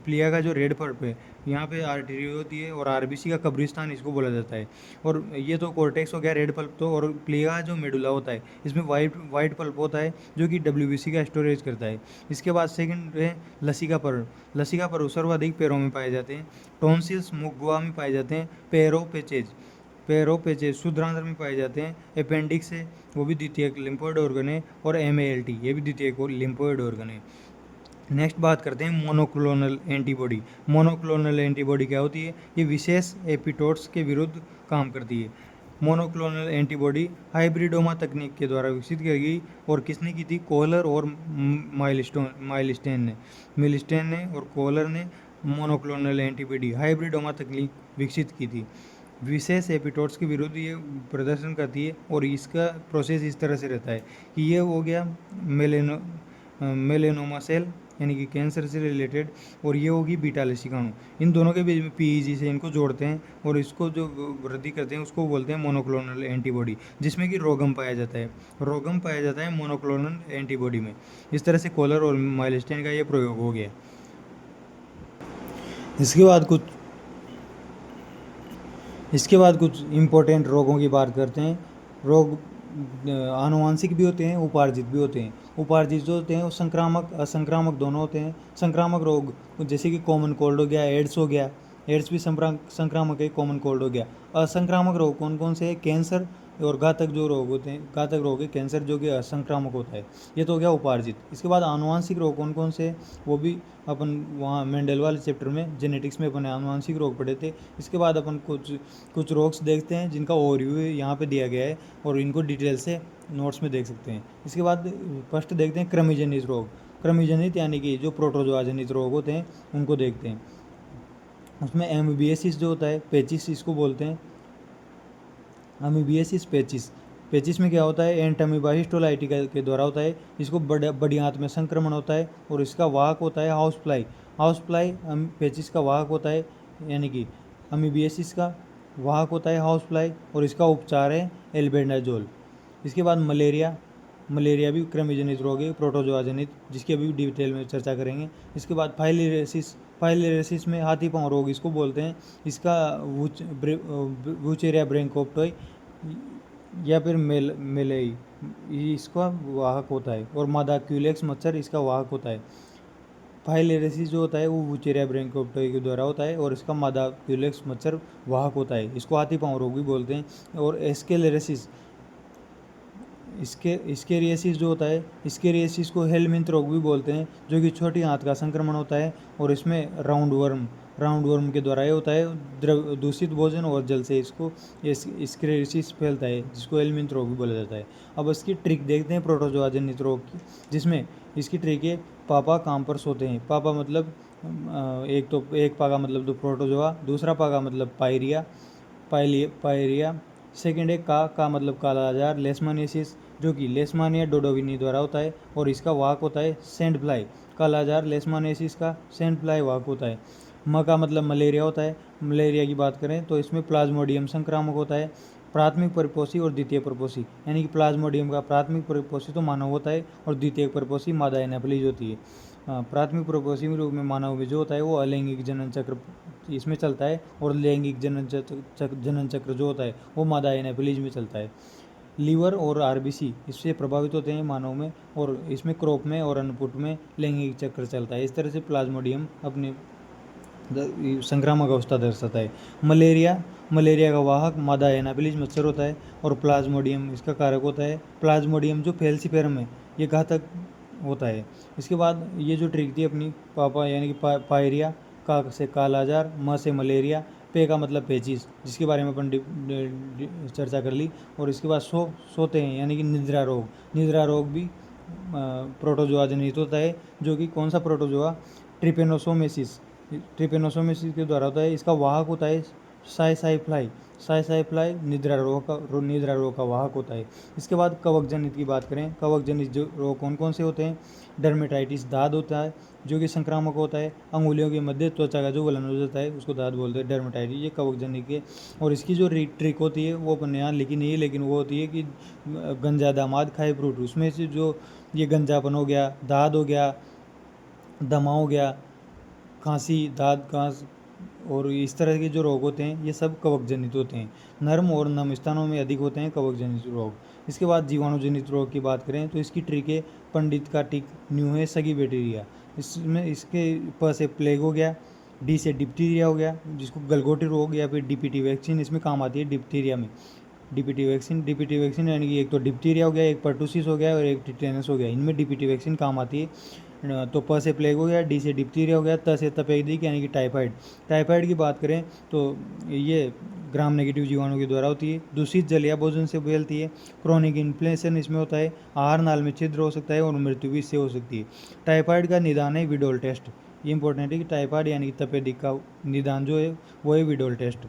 प्लिया का जो रेड पल्प है यहाँ पे आर्टरी होती है, और RBC का कब्रिस्तान इसको बोला जाता है। और ये तो कॉर्टेक्स हो गया रेड पल्प तो, और प्लिया जो मेडुला होता है इसमें वाइट पल्प होता है, जो कि WBC का स्टोरेज करता है। इसके बाद सेकंड है लसिका पर्व सर्वाधिक पैरों में पाए जाते हैं। टॉन्सिल्स मुख गुहा में पाए जाते हैं। पैरोपेचेज शुद्रांत्र में पाए जाते हैं। अपेंडिक्स है वो भी द्वितीयक लिम्फोइड ऑर्गन है। और MALT ये भी द्वितीयक लिम्फोइड ऑर्गन है। नेक्स्ट बात करते हैं मोनोक्लोनल एंटीबॉडी। मोनोक्लोनल एंटीबॉडी क्या होती है? ये विशेष एपिटोड्स के विरुद्ध काम करती है। मोनोक्लोनल एंटीबॉडी हाइब्रिडोमा तकनीक के द्वारा विकसित की गई, और किसने की थी? कोहलर और मिलस्टेन ने और कोहलर ने मोनोक्लोनल एंटीबॉडी हाइब्रिडोमा तकनीक विकसित की थी। विशेष एपिटोड्स के विरुद्ध ये प्रदर्शन करती है, और इसका प्रोसेस इस तरह से रहता है कि ये हो गया मेलेनोमा सेल, यानी कि कैंसर से रिलेटेड, और ये होगी बीटा लसीकाणु। इन दोनों के बीच में पीईजी से इनको जोड़ते हैं और इसको जो वृद्धि करते हैं उसको बोलते हैं मोनोक्लोनल एंटीबॉडी, जिसमें कि रोगम पाया जाता है। रोगम पाया जाता है मोनोक्लोनल एंटीबॉडी में। इस तरह से कोलर और माइलस्टीन का ये प्रयोग हो गया। इसके बाद कुछ इम्पोर्टेंट रोगों की बात करते हैं। रोग आनुवांशिक भी होते हैं, उपार्जित भी होते हैं। उपार्जित जो होते हैं वो संक्रामक असंक्रामक दोनों होते हैं। संक्रामक रोग जैसे कि कॉमन कोल्ड हो गया, एड्स हो गया, एड्स भी संक्रामक है, कॉमन कोल्ड हो गया। असंक्रामक रोग कौन कौन से हैं? कैंसर और घातक जो रोग होते हैं, घातक रोग है कैंसर जो कि असंक्रामक होता है। ये तो हो गया उपार्जित। इसके बाद आनुवांशिक रोग कौन कौन से हैं? वो भी अपन वहाँ मेंडल वाले चैप्टर में जेनेटिक्स में अपन आनुवांशिक रोग पढ़े थे। इसके बाद अपन कुछ रोग्स देखते हैं जिनका ओवरव्यू यहाँ पे दिया गया है और इनको डिटेल से नोट्स में देख सकते हैं। इसके बाद फर्स्ट देखते हैं कृमिजनित रोग। कृमिजनित यानी कि जो प्रोटोजोआ जनित रोग होते हैं उनको देखते हैं। उसमें एमीबियासिस जो होता है, पेचिस इसको बोलते हैं, अमीबियासिस पेचिस। पेचिस में क्या होता है? एंट अमीबा हिस्टोलाइटी के द्वारा होता है। इसको बड़ी आंत में संक्रमण होता है और इसका वाहक होता है हाउस फ्लाई। हाउस फ्लाई पेचिस का वाहक होता है, यानी कि अमीबियासिस का वाहक होता है हाउस फ्लाई, और इसका उपचार है एल्बेंडाजोल। इसके बाद मलेरिया। मलेरिया भी कृमिजनित रोग है, प्रोटोजोआ जनित, जिसकी अभी डिटेल में चर्चा करेंगे। इसके बाद फाइलेरियासिस। फाइलेरियासिस में हाथी पाँव रोग इसको बोलते हैं। इसका वुचेरिया ब्रैंकोप्टोई या फिर मेलेई इसका वाहक होता है, और मादा क्यूलेक्स मच्छर इसका वाहक होता है। फाइलेरियासिस जो होता है वो वुचेरिया ब्रैंकोप्टोई के द्वारा होता है और इसका मादा क्यूलेक्स मच्छर वाहक होता है। इसको हाथी पाँव रोग भी बोलते हैं। और एस्केलेरेसिस, स्केरियासिस जो होता है, स्केरियासिस को हेलमिंथ रोग भी बोलते हैं, जो कि छोटी आंत का संक्रमण होता है और इसमें राउंड वर्म के द्वारा ये होता है। दूषित भोजन और जल से इसको स्केरियासिस फैलता है, जिसको हेलमिंथ रोग भी बोला जाता है। अब इसकी ट्रिक देखते हैं प्रोटोजोआ जनित रोग की, जिसमें इसकी ट्रिक है पापा काम पर सोते हैं। पापा मतलब एक पा का मतलब तो प्रोटोजोआ, दूसरा पा का मतलब पायरिया, सेकेंड है का मतलब काला आजार, लेशमानियासिस, जो कि लेशमानिया डोडोविनी द्वारा होता है और इसका वाहक होता है सेंट फ्लाई। काला आजार लेशमानियासिस का सेंट फ्लाई वाहक होता है। म का मतलब मलेरिया होता है। मलेरिया की बात करें तो इसमें प्लाज्मोडियम संक्रामक होता है। प्राथमिक परिपोषी और द्वितीय परिपोषी, यानी कि प्लाज्मोडियम का प्राथमिक परिपोषी तो मानव होता है और द्वितीय परिपोषी मादा एनाफिलीज होती है। प्राथमिक परिपोषी रूप में मानव में जो होता है वो अलैंगिक जनन चक्र इसमें चलता है, और लैंगिक जनन चक्र जो होता है वो मादा एनाफिलीज में चलता है। लीवर और आरबीसी इससे प्रभावित होते हैं मानव में, और इसमें क्रोप में और अन्नपुट में लैंगिक चक्र चलता है। इस तरह से प्लाज्मोडियम अपने संक्रामक अवस्था दर्शाता है। मलेरिया का वाहक मादा एनाफिलीज मच्छर होता है और प्लाज्मोडियम इसका कारक होता है। प्लाज्मोडियम जो फेल्सीफेरम है ये घातक होता है। इसके बाद ये जो ट्रिक थी अपनी पापा यानी कि पायरिया, का से काला आजार, म से मलेरिया, पे का मतलब पेचिस, जिसके बारे में अपन चर्चा कर ली। और इसके बाद सोते हैं यानी कि निद्रा रोग भी प्रोटोजोआ जनित होता है, जो कि कौन सा प्रोटोजोआ? ट्रिपेनोसोमेसिस के द्वारा होता है। इसका वाहक होता है साई फ्लाई निद्रा रोग का वाहक होता है। इसके बाद कवक जनित की बात करें, कवक जनित जो रोग कौन कौन से होते हैं? डर्मेटाइटिस दाद होता है, जो कि संक्रामक होता है। अंगुलियों के मध्य त्वचा का जो गलन हो जाता है उसको दाद बोलते हैं, डर्मेटाइटिस, ये कवक जनित के। और इसकी जो ट्रिक होती है वो अपन यहाँ लिखी नहीं है, लेकिन वो होती है कि गंजा दामाद खाए फ्रूट। उसमें से जो ये गंजापन हो गया, दाद हो गया, दमा हो गया, खांसी, दाद कांस और इस तरह के जो रोग होते हैं ये सब कवक जनित होते हैं। नर्म और नम स्थानों में अधिक होते हैं कवक जनित रोग। इसके बाद जीवाणु जनित रोग की बात करें तो इसकी ट्रिक है पंडित का टिक, न्यू है सगी बैक्टीरिया। इसमें इसके प से प्लेग हो गया, डी से डिप्टीरिया हो गया, जिसको गलगोटी रोग या फिर डीपीटी वैक्सीन इसमें काम आती है डिप्टीरिया में। डीपीटी वैक्सीन यानी कि एक तो डिप्टीरिया हो गया, एक पर्टूसिस हो गया और एक टिटेनस हो गया, इनमें डीपीटी वैक्सीन काम आती है। तो प से प्लेग हो गया, डी से डिप्टीरिया हो गया, त से तपेदिक यानी कि टाइफाइड की बात करें तो ये ग्राम नेगेटिव जीवाणु के द्वारा होती है। दूषित जल या भोजन से फैलती है। क्रोनिक इन्फ्लेमेशन इसमें होता है। आहार नाल में छिद्र हो सकता है और मृत्यु भी इससे हो सकती है। टाइफाइड का निदान है विडोल टेस्ट। ये इंपॉर्टेंट है कि टाइफाइड यानी कि तपेदिक का निदान जो है वो है विडोल टेस्ट।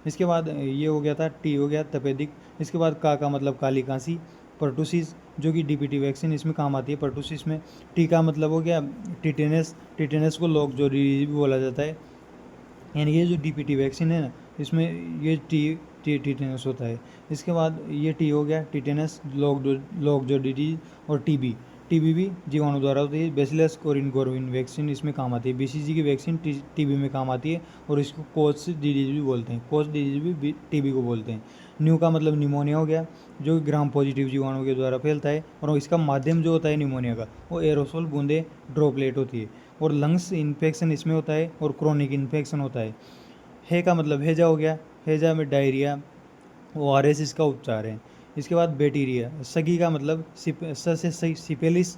इसके बाद ये हो गया था, टी हो गया तपेदिक। इसके बाद का मतलब काली खांसी, पर्टुसिस जो कि डीपीटी वैक्सीन इसमें काम आती है। पर्टुसिस में टी का मतलब हो गया टिटेनस, टिटेनस को लॉक जो भी बोला जाता है। यानी ये जो डीपीटी वैक्सीन है ना, इसमें ये टिटेनस होता है। इसके बाद ये टी हो गया टिटेनस, लॉक जो डिजीज, और टीबी, टीबी भी जीवाणु द्वारा होती है। बेसिलस कोरिनकोविन वैक्सीन इसमें काम आती है। बीसीजी की वैक्सीन टीबी में काम आती है और इसको कोच डिजीज भी बोलते हैं। कोच डिजीज भी टीबी को बोलते हैं। न्यू का मतलब निमोनिया हो गया जो ग्राम पॉजिटिव जीवाणु के द्वारा फैलता है, और इसका माध्यम जो होता है निमोनिया का वो एरोसोल बूंदे ड्रॉपलेट होती है। और लंग्स इन्फेक्शन इसमें होता है और क्रोनिक इन्फेक्शन होता है। है का मतलब हैजा हो गया, हैजा में डायरिया, ORS इसका उपचार है। इसके बाद बैक्टीरिया, सगी का मतलब सिपेलिस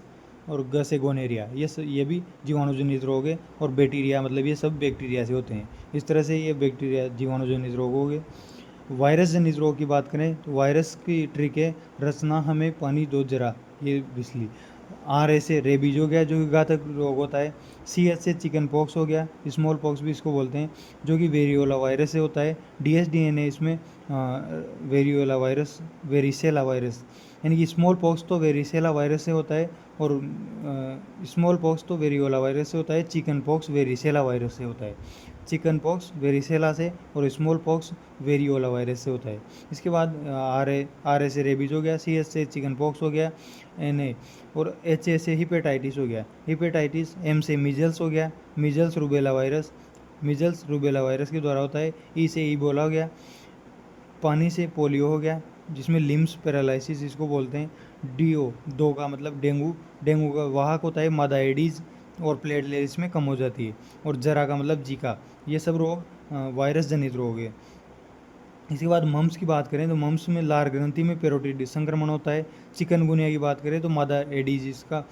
और ग से गोनेरिया, ये भी जीवाणुजनित रोग है। और बैक्टीरिया मतलब ये सब बैक्टीरिया से होते हैं। इस तरह से ये बैक्टीरिया जीवाणुजनित रोग हो गए। वायरस जनित रोग की बात करें तो वायरस की ट्रिक है रचना हमें पानी दो जरा, ये बिस्ली। RS से रेबीज हो गया जो कि घातक रोग होता है। CS से चिकन पॉक्स हो गया, स्मॉल पॉक्स भी इसको बोलते हैं, जो कि वेरियोला वायरस से होता है। DSDN इसमें वेरियोला वायरस, वेरिसेला वायरस, यानी कि स्मॉल पॉक्स तो वेरिसेला वायरस से होता है, और स्मॉल पॉक्स तो वेरियोला वायरस से होता है। चिकन पॉक्स वेरिसेला वायरस से होता है। चिकन पॉक्स वेरिसेला से और स्मॉल पॉक्स वेरियोला वायरस से होता है। इसके बाद RA से रेबीज हो गया, CS से चिकन पॉक्स हो गया, NA और HA से हिपेटाइटिस हो गया, हिपेटाइटिस। M से मीजल्स हो गया, measles rubella virus, measles rubella virus के द्वारा होता है। E से ईबोला हो गया, पानी से पोलियो हो गया जिसमें लिम्स पैरालिसिस इसको बोलते हैं। दो का मतलब डेंगू, डेंगू का वाहक होता है मादा एडीज और प्लेटलेट इसमें कम हो जाती है। और जरा का मतलब जीका। ये सब रोग वायरस जनित रोग है। इसके बाद मम्स की बात करें तो मम्स में लार ग्रंथि में पेरोटिडिस संक्रमण होता है। चिकनगुनिया की बात करें तो मादा एडीज इसका,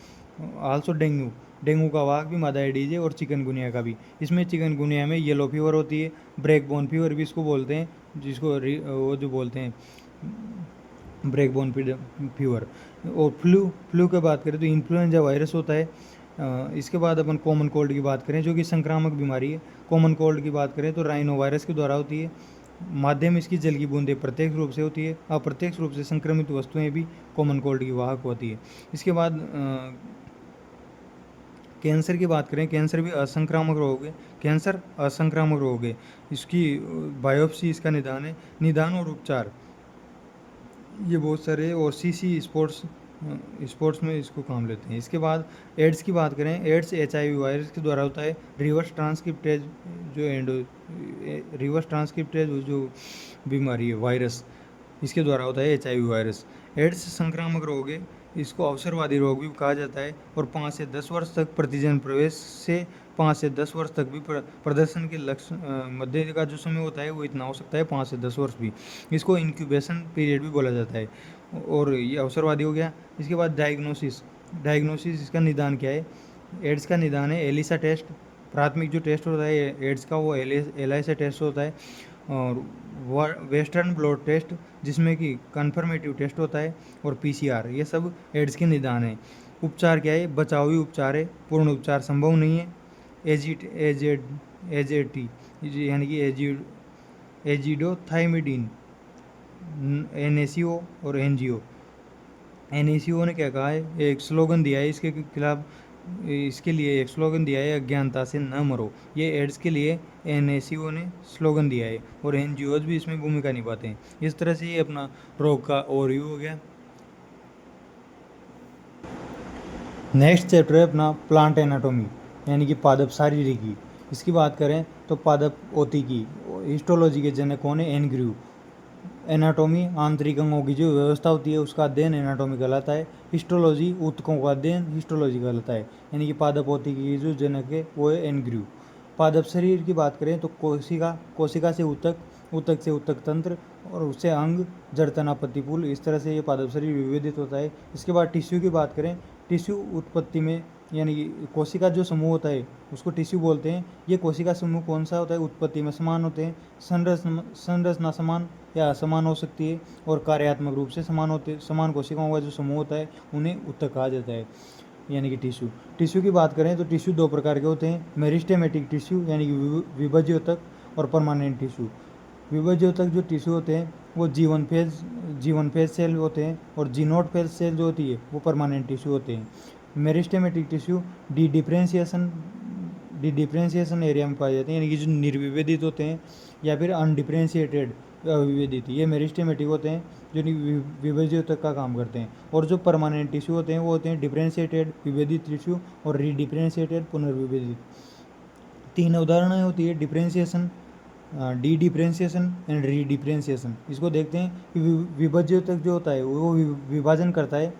आल्सो डेंगू का वाहक भी मादा एडीज है और चिकनगुनिया का भी। इसमें चिकनगुनिया में येलो फीवर होती है, ब्रेक बोन फीवर भी इसको बोलते हैं, जिसको वो जो बोलते हैं ब्रेक बोन फीवर। और फ्लू की बात करें तो इन्फ्लुएंजा वायरस होता है। इसके बाद अपन कॉमन कोल्ड की बात करें जो कि संक्रामक बीमारी है। कॉमन कोल्ड की बात करें तो राइनो वायरस के द्वारा होती है। माध्यम इसकी जल की बूंदें प्रत्यक्ष रूप से होती है, अप्रत्यक्ष रूप से संक्रमित वस्तुएं भी कॉमन कोल्ड की वाहक होती है। इसके बाद कैंसर की बात करें, कैंसर भी असंक्रामक रोग है। कैंसर असंक्रामक रोग है। इसकी बायोप्सी इसका निदान है। निदान और उपचार ये बहुत सारे, और CC स्पोर्ट्स में इसको काम लेते हैं। इसके बाद एड्स की बात करें, एड्स HIV वायरस के द्वारा होता है। रिवर्स ट्रांसक्रिप्टेज जो बीमारी है वायरस, इसके द्वारा होता है HIV वायरस। एड्स संक्रामक रोग है, इसको अवसरवादी रोग भी कहा जाता है। और 5 से 10 वर्ष तक प्रतिजन प्रवेश से 5 से 10 वर्ष तक भी प्रदर्शन के लक्ष्य मध्य का जो समय होता है वो इतना हो सकता है 5 से 10 वर्ष भी। इसको इंक्यूबेशन पीरियड भी बोला जाता है, और ये अवसरवादी हो गया। इसके बाद डायग्नोसिस इसका निदान क्या है। एड्स का निदान है एलिसा टेस्ट, प्राथमिक जो टेस्ट होता है एड्स का वो एलिसा टेस्ट होता है। और वेस्टर्न ब्लड टेस्ट जिसमें कि कन्फर्मेटिव टेस्ट होता है, और PCR, ये सब एड्स के निदान है। उपचार क्या है, बचावी उपचार है, पूर्ण उपचार संभव नहीं है। AZT यानी कि एजिडोथाइमिडीन, NaCO और NGO। NaCO ने क्या कहा है, एक स्लोगन दिया है इसके खिलाफ, इसके लिए एक स्लोगन दिया है अज्ञानता से न मरो। ये एड्स के लिए NaCO ने स्लोगन दिया है, और NGOs भी इसमें भूमिका निभाते हैं। इस तरह से ये अपना रोग का ओवरव्यू हो गया। नेक्स्ट चैप्टर है अपना प्लांट एनाटॉमी, यानी कि पादप शारीरिकी। इसकी बात करें तो पादप ओतिकी, हिस्टोलॉजी के जनक कौन है, एनग्रू। एनाटॉमी आंतरिक अंगों की जो व्यवस्था होती है उसका अध्ययन एनाटॉमी कहलाता है। हिस्टोलॉजी ऊतकों का अध्ययन हिस्टोलॉजी कहलाता है, यानी कि पादप ओतिकी की जो जनक है वो है एनग्रू। पादप शरीर की बात करें तो कोशिका से ऊतक, ऊतक से ऊतक तंत्र, और उससे अंग, जड़, तना, पत्ती, फूल, इस तरह से ये पादप शरीर विभेदित होता है। इसके बाद टिश्यू की बात करें, टिश्यू उत्पत्ति में, यानी कि कोशिका जो समूह होता है उसको टिश्यू बोलते हैं। ये कोशिका समूह कौन सा होता है, उत्पत्ति में समान होते हैं, संरचना समान या असमान हो सकती है, और कार्यात्मक रूप से समान कोशिकाओं का जो समूह होता है उन्हें ऊतक कहा जाता है, यानी कि टिश्यू की बात करें तो टिश्यू दो प्रकार के होते हैं, मेरिस्टेमेटिक टिश्यू यानी कि विभज्योतक, और परमानेंट टिश्यू। विभज्योतक जो टिश्यू होते हैं वो G1 फेज सेल होते हैं, और G0 फेज सेल जो होती है वो परमानेंट टिश्यू होते हैं। Meristematic tissue D differentiation area में पाए जाते हैं, यानी कि जो निर्विभेदित होते हैं या फिर अनडिफरेंशिएटेड अविभेदित, ये मेरिस्टेमेटिक होते हैं जो विभेदित का काम करते हैं। और जो परमानेंट टिश्यू होते हैं वो होते हैं डिफरेंशिएटेड विभेदित टिश्यू और रीडिफरेंशिएटेड पुनर्विभेदित। 3 उदाहरणें होती है differentiation, D differentiation and re differentiation. इसको देखते हैं कि विभज्योतक जो होता है वो विभाजन करता है,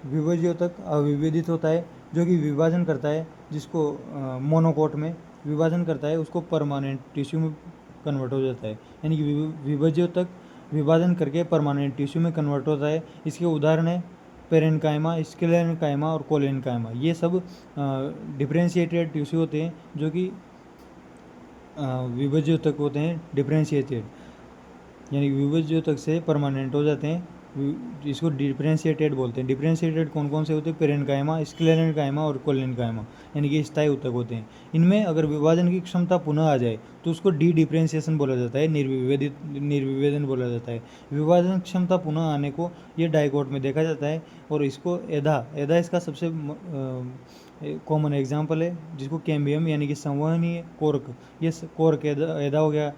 विभज्योतक अविभेदित होता है जो कि विभाजन करता है, जिसको मोनोकोट में विभाजन करता है उसको परमानेंट टिश्यू में कन्वर्ट हो जाता है, यानी कि विभज्योतक विभाजन करके परमानेंट टिश्यू में कन्वर्ट होता है। इसके उदाहरण है पेरेन्काइमा, स्क्लेरेन्काइमा और कोलेन्काइमा। ये सब डिफरेंशिएटेड टिश्यू होते हैं जो कि विभज्योतक होते हैं डिफरेंशिएटेड, यानी विभज्योतक से परमानेंट हो जाते हैं, इसको डिफरेंशिएटेड बोलते हैं। डिफरेंशिएटेड कौन कौन से होते हैं? पेरेन्काइमा, स्क्लेरेन्काइमा और कोलेन्काइमा, यानी कि स्थायी ऊतक होते हैं। इनमें अगर विभाजन की क्षमता पुनः आ जाए तो उसको डी डिफरेंशिएशन बोला जाता है, निर्विभेदन बोला जाता है। विभाजन क्षमता पुनः आने को ये डाइकोट में देखा जाता है, और इसको एधा इसका सबसे कॉमन एग्जाम्पल है, जिसको कैम्बियम यानी कि संवहनीय कोर्क, ये कोर्क एधा हो गया,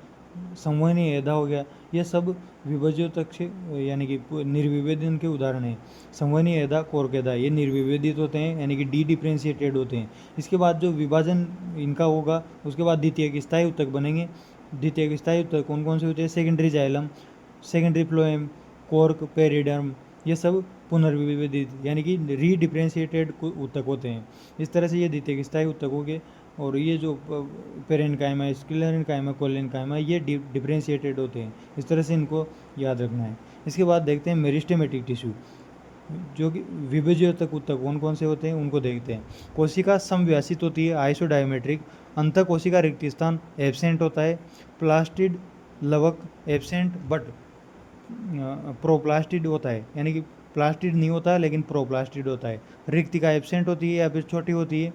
संवहनीय एधा हो गया, ये सब विभज्योतक से यानी कि निर्विभेदन के उदाहरण हैं। संवहनीय एधा, कोर्क एधा ये निर्विभेदित होते हैं, यानी कि डी डिफरेंशिएटेड होते हैं। इसके बाद जो विभाजन इनका होगा उसके बाद द्वितीयक स्थायी ऊतक बनेंगे। द्वितीयक स्थायी ऊतक कौन कौन से होते हैं? Secondary xylem, secondary phloem, cork, periderm, ये सब पुनर्विभेदित यानी कि री डिफरेंशिएटेड ऊतक होते हैं। इस तरह से ये द्वितीयक स्थायी ऊतक हो गए, और ये जो पेरेन्काइमा, स्क्लेरेन्काइमा, कोलेन्काइमा ये डिफरेंशिएटेड होते हैं। इस तरह से इनको याद रखना है। इसके बाद देखते हैं मेरिस्टेमेटिक टिश्यू, जो कि विभज्योतक ऊतक कौन कौन से होते हैं उनको देखते हैं। कोशिका समव्यासित होती है, आइसोडायमेट्रिक, अंत कोशिका रिक्त स्थान एब्सेंट होता है, प्लास्टिड लवक एब्सेंट बट प्रोप्लास्टिड होता है, यानी कि प्लास्टिड नहीं होता है लेकिन प्रोप्लास्टिड होता है। रिक्तिका एब्सेंट होती है या फिर छोटी होती है,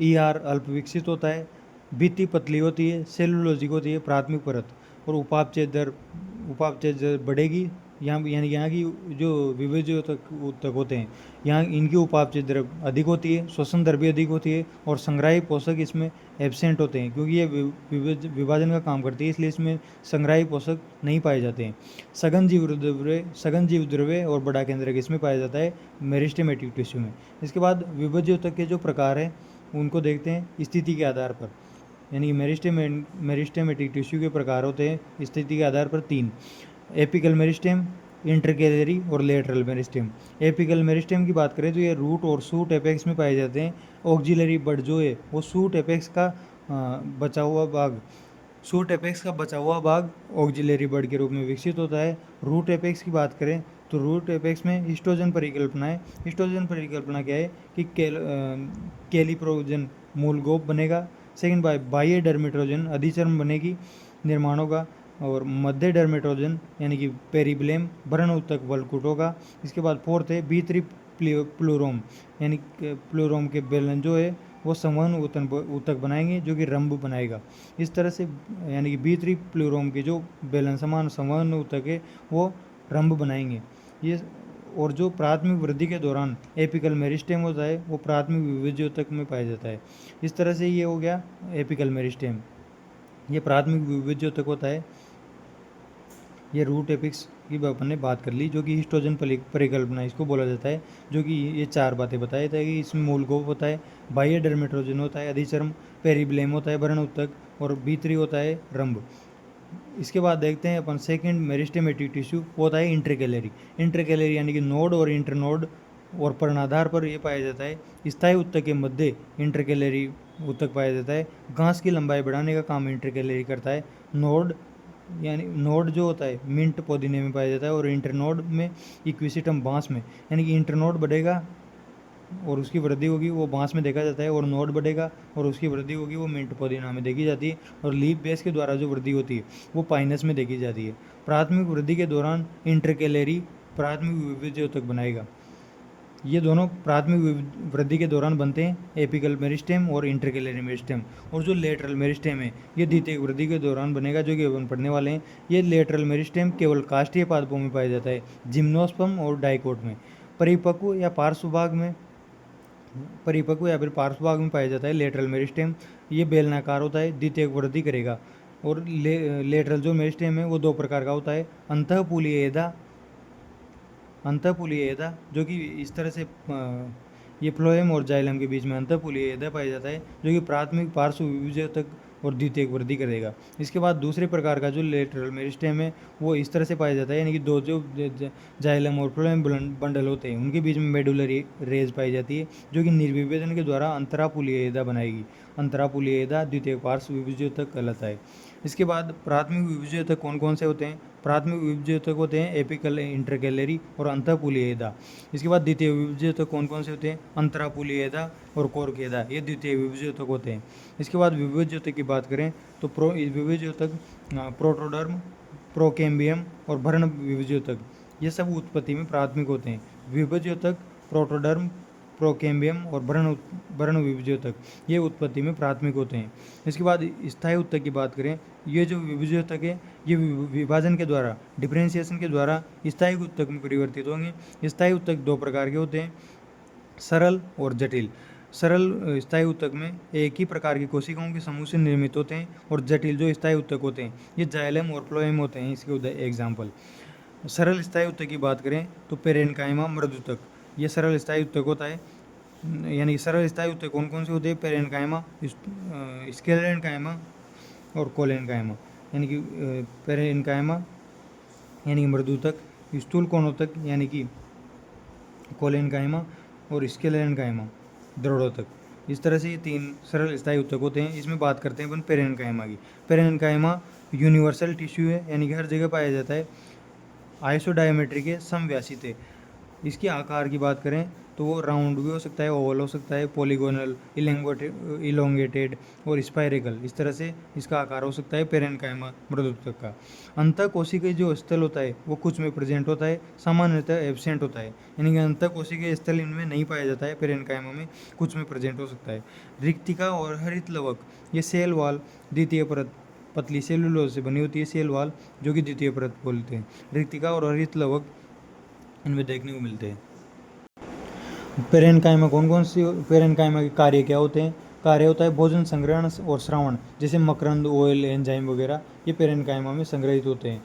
ER अल्प विकसित होता है, भित्ति पतली होती है, सेलुलोजिक होती है प्राथमिक परत, और उपापचय दर बढ़ेगी। यहाँ की जो विभज्योतक ऊतक होते हैं यहाँ इनकी उपापचय दर अधिक होती है, श्वसन दर भी अधिक होती है, और संग्राही पोषक इसमें एब्सेंट होते हैं, क्योंकि ये विभाजन का काम करती है, इसलिए इसमें संग्राही पोषक नहीं पाए जाते हैं। सघन जीव द्रव्य और बड़ा केंद्रक इसमें पाया जाता है मेरिस्टेमेटिक टिश्यू में। इसके बाद विभज्योतक के जो प्रकार हैं उनको देखते हैं स्थिति के आधार पर, यानी कि मेरिस्टेमेटिक टिश्यू के प्रकार होते हैं स्थिति के आधार पर 3: एपिकल मेरिस्टेम, इंटरकैलरी और लेटरल मेरिस्टेम। एपिकल मेरिस्टेम की बात करें तो ये रूट और शूट एपेक्स में पाए जाते हैं। ऑक्सिलरी बड जो है वो शूट एपेक्स का बचा हुआ भाग ऑक्सिलरी बड के रूप में विकसित होता है। रूट एपेक्स की बात करें तो रूट एपेक्स में हिस्टोजन परिकल्पना है। हिस्टोजन परिकल्पना क्या है कि कैलिप्रोजन मूल गोप बनेगा, सेकंड बाह्य डर्मेटोजन अधिचर्म बनेगी, निर्माण होगा, और मध्य डर्मेटोजन यानी कि पेरिब्लेम भरण ऊतक वलकुट होगा। इसके बाद फोर्थ है भीतरी प्लूरोम, यानी प्लूरोम के बेलन जो है वो संवहन ऊतक बनाएंगे जो कि रंभ बनाएगा। इस तरह से यानी कि भीतरी प्लूरोम के जो बेलन समान संवहन ऊतक है वो रंभ बनाएंगे। ये और जो प्राथमिक वृद्धि के दौरान एपिकल मेरिस्टेम होता है वो प्राथमिक विभज्योतक में पाया जाता है। इस तरह से ये हो गया एपिकल मेरिस्टेम, ये प्राथमिक विभज्योतक होता है। ये रूट एपिक्स की अपन ने बात कर ली, जो कि हिस्टोजन परिकल्पना इसको बोला जाता है, जो कि ये 4 बातें बताई था कि इसमें मूल गोप होता है, बाह्य डर्मेटोजन होता है, अधिचर्म, पेरिब्लेम होता है भरण ऊतक, और भीतरी होता है रंभ। इसके बाद देखते हैं अपन सेकंड मेरिस्टेमेटिक टिश्यू होता है इंटरकैलरी यानी कि नोड और इंटरनोड और पर्णाधार पर ये पाया जाता है। स्थायी ऊतक के मध्य इंटरकैलरी ऊतक पाया जाता है। घास की लंबाई बढ़ाने का काम इंटरकैलरी करता है। नोड जो होता है मिंट पुदीने में पाया जाता है, और इंटरनोड में इक्विसिटम बांस में, यानी कि इंटरनोड बढ़ेगा और उसकी वृद्धि होगी वो बांस में देखा जाता है, और नोड बढ़ेगा और उसकी वृद्धि होगी वो मिंट पुदीना में देखी जाती है, और लीफ बेस के द्वारा जो वृद्धि होती है वो पाइनस में देखी जाती है। प्राथमिक वृद्धि के दौरान इंटरकैलरी प्राथमिक विभज्योतक बनाएगा। ये दोनों प्राथमिक वृद्धि के दौरान बनते हैं, एपिकल मेरिस्टेम और इंटरकेलरी मेरिस्टेम। और जो लेटरल मेरिस्टेम है ये द्वितीयक वृद्धि के दौरान बनेगा, जो कि अपन पढ़ने वाले हैं। ये लेटरल मेरिस्टेम केवल काष्ठीय पादपों में पाया जाता है, जिम्नोस्पर्म और डाइकोट में। परिपक्व या पार्श्व भाग में फिर पार्श्व भाग में पाया जाता है लेटरल मेरिस्टेम। ये बेलनाकार होता है, द्वितीयक वृद्धि करेगा। और लेटरल जो मेरिस्टेम है वो दो प्रकार का होता है, अंतःपुलीयेदा जो कि इस तरह से ये फ्लोएम और जाइलम के बीच में अंतःपुलीयेदा पाया जाता है, जो कि प्राथमिक पार्श्व विभजक और द्वितीयक वृद्धि करेगा। इसके बाद दूसरे प्रकार का जो लेटरल मेरिस्टेम है वो इस तरह से पाया जाता है, यानी कि दो जो जाइलम और फ्लोएम बंडल होते हैं उनके बीच में मेडुलरी रेज पाई जाती है, जो कि निर्विभेदन के द्वारा अंतरापुलीयेदा बनाएगी। अंतरापुलीयेदा द्वितीयक पार्श्व विभजक कहलाता है। इसके बाद प्राथमिक विभजक कौन कौन से होते हैं? प्राथमिक विभजक होते हैं एपिकल, इंटरकेलरी और अंतःपुलीयेदा। इसके बाद द्वितीय विभजक कौन कौन से होते हैं? अंतरापुलीयेदा और कोरकेदा, ये द्वितीय विभजक होते हैं। इसके बाद विभजक की बात करें तो विभजक प्रोटोडर्म, प्रोकेम्बियम और भ्रूण विभजक, ये सब उत्पत्ति में प्राथमिक होते हैं। विभजक प्रोटोडर्म, प्रोकेम्बियम और भ्रूण विभजक ये उत्पत्ति में प्राथमिक होते हैं। इसके बाद स्थायी उत्तक की बात करें, ये जो विभजक है ये विभाजन के द्वारा, डिफरेंशिएशन के द्वारा स्थायी उत्तक में परिवर्तित होंगे। स्थायी उत्तक दो प्रकार के होते हैं, सरल और जटिल। सरल स्थायी उत्तक में एक ही प्रकार की कोशिकाओं के समूह से निर्मित होते हैं, और जटिल जो स्थायी उत्तक होते हैं ये जाइलम और फ्लोएम होते हैं। इसके एग्जाम्पल, सरल स्थायी उत्तक की बात करें तो पेरेन्काइमा, मृदुतक, ये सरल स्थायी उत्तक होता है। यानी सरल स्थायी उत्तक कौन कौन से होते हैं? पेरेन्काइमा, स्क्लेरेन्काइमा और कोलेन्काइमा। यानी कि पेरेन्काइमा यानी कि मृदुतक, स्थूल कोणोतक यानी कि कोलेन्काइमा और स्क्लेरेन्काइमा दृढ़ोतक। इस तरह से ये तीन सरल स्थायी उत्तक होते हैं। इसमें बात करते हैं अपन पेरेन्काइमा की। पेरेन्काइमा यूनिवर्सल टिश्यू है, यानी कि हर जगह पाया जाता है। आइसोडायमेट्रिक है, समव्यासित है। इसके आकार की बात करें तो वो राउंड भी हो सकता है, ओवल हो सकता है, पॉलीगोनल, इलोंगेटेड और स्पायरेकल, इस तरह से इसका आकार हो सकता है पेरेन्काइमा मृदुतक का। अंतःकोशिकीय जो स्थल होता है वो कुछ में प्रेजेंट होता है, सामान्यतः एब्सेंट होता है। यानी कि अंतःकोशिकीय स्थल इनमें नहीं पाया जाता है, पेरेन्काइमा में कुछ में प्रेजेंट हो सकता है। रिक्तिका और हरित लवक, ये सेल वॉल द्वितीय परत, पतली सेलुलोज से बनी होती है सेल वॉल, जो कि द्वितीय परत बोलते हैं। रिक्तिका और हरित लवक इनमें देखने को मिलते हैं। पेरेन्काइमा कौन कौन सी, पेरेन्काइमा के कार्य क्या होते हैं? कार्य होता है भोजन संग्रहण और श्रावण, जैसे मकरंद, ऑयल, एंजाइम वगैरह ये पेरेन्काइमा में संग्रहित होते हैं।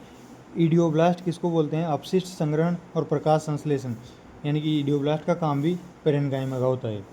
इडियोब्लास्ट किसको बोलते हैं? अपशिष्ट संग्रहण और प्रकाश संश्लेषण, यानी कि इडियोब्लास्ट का काम भी पेरेन्काइमा का होता है,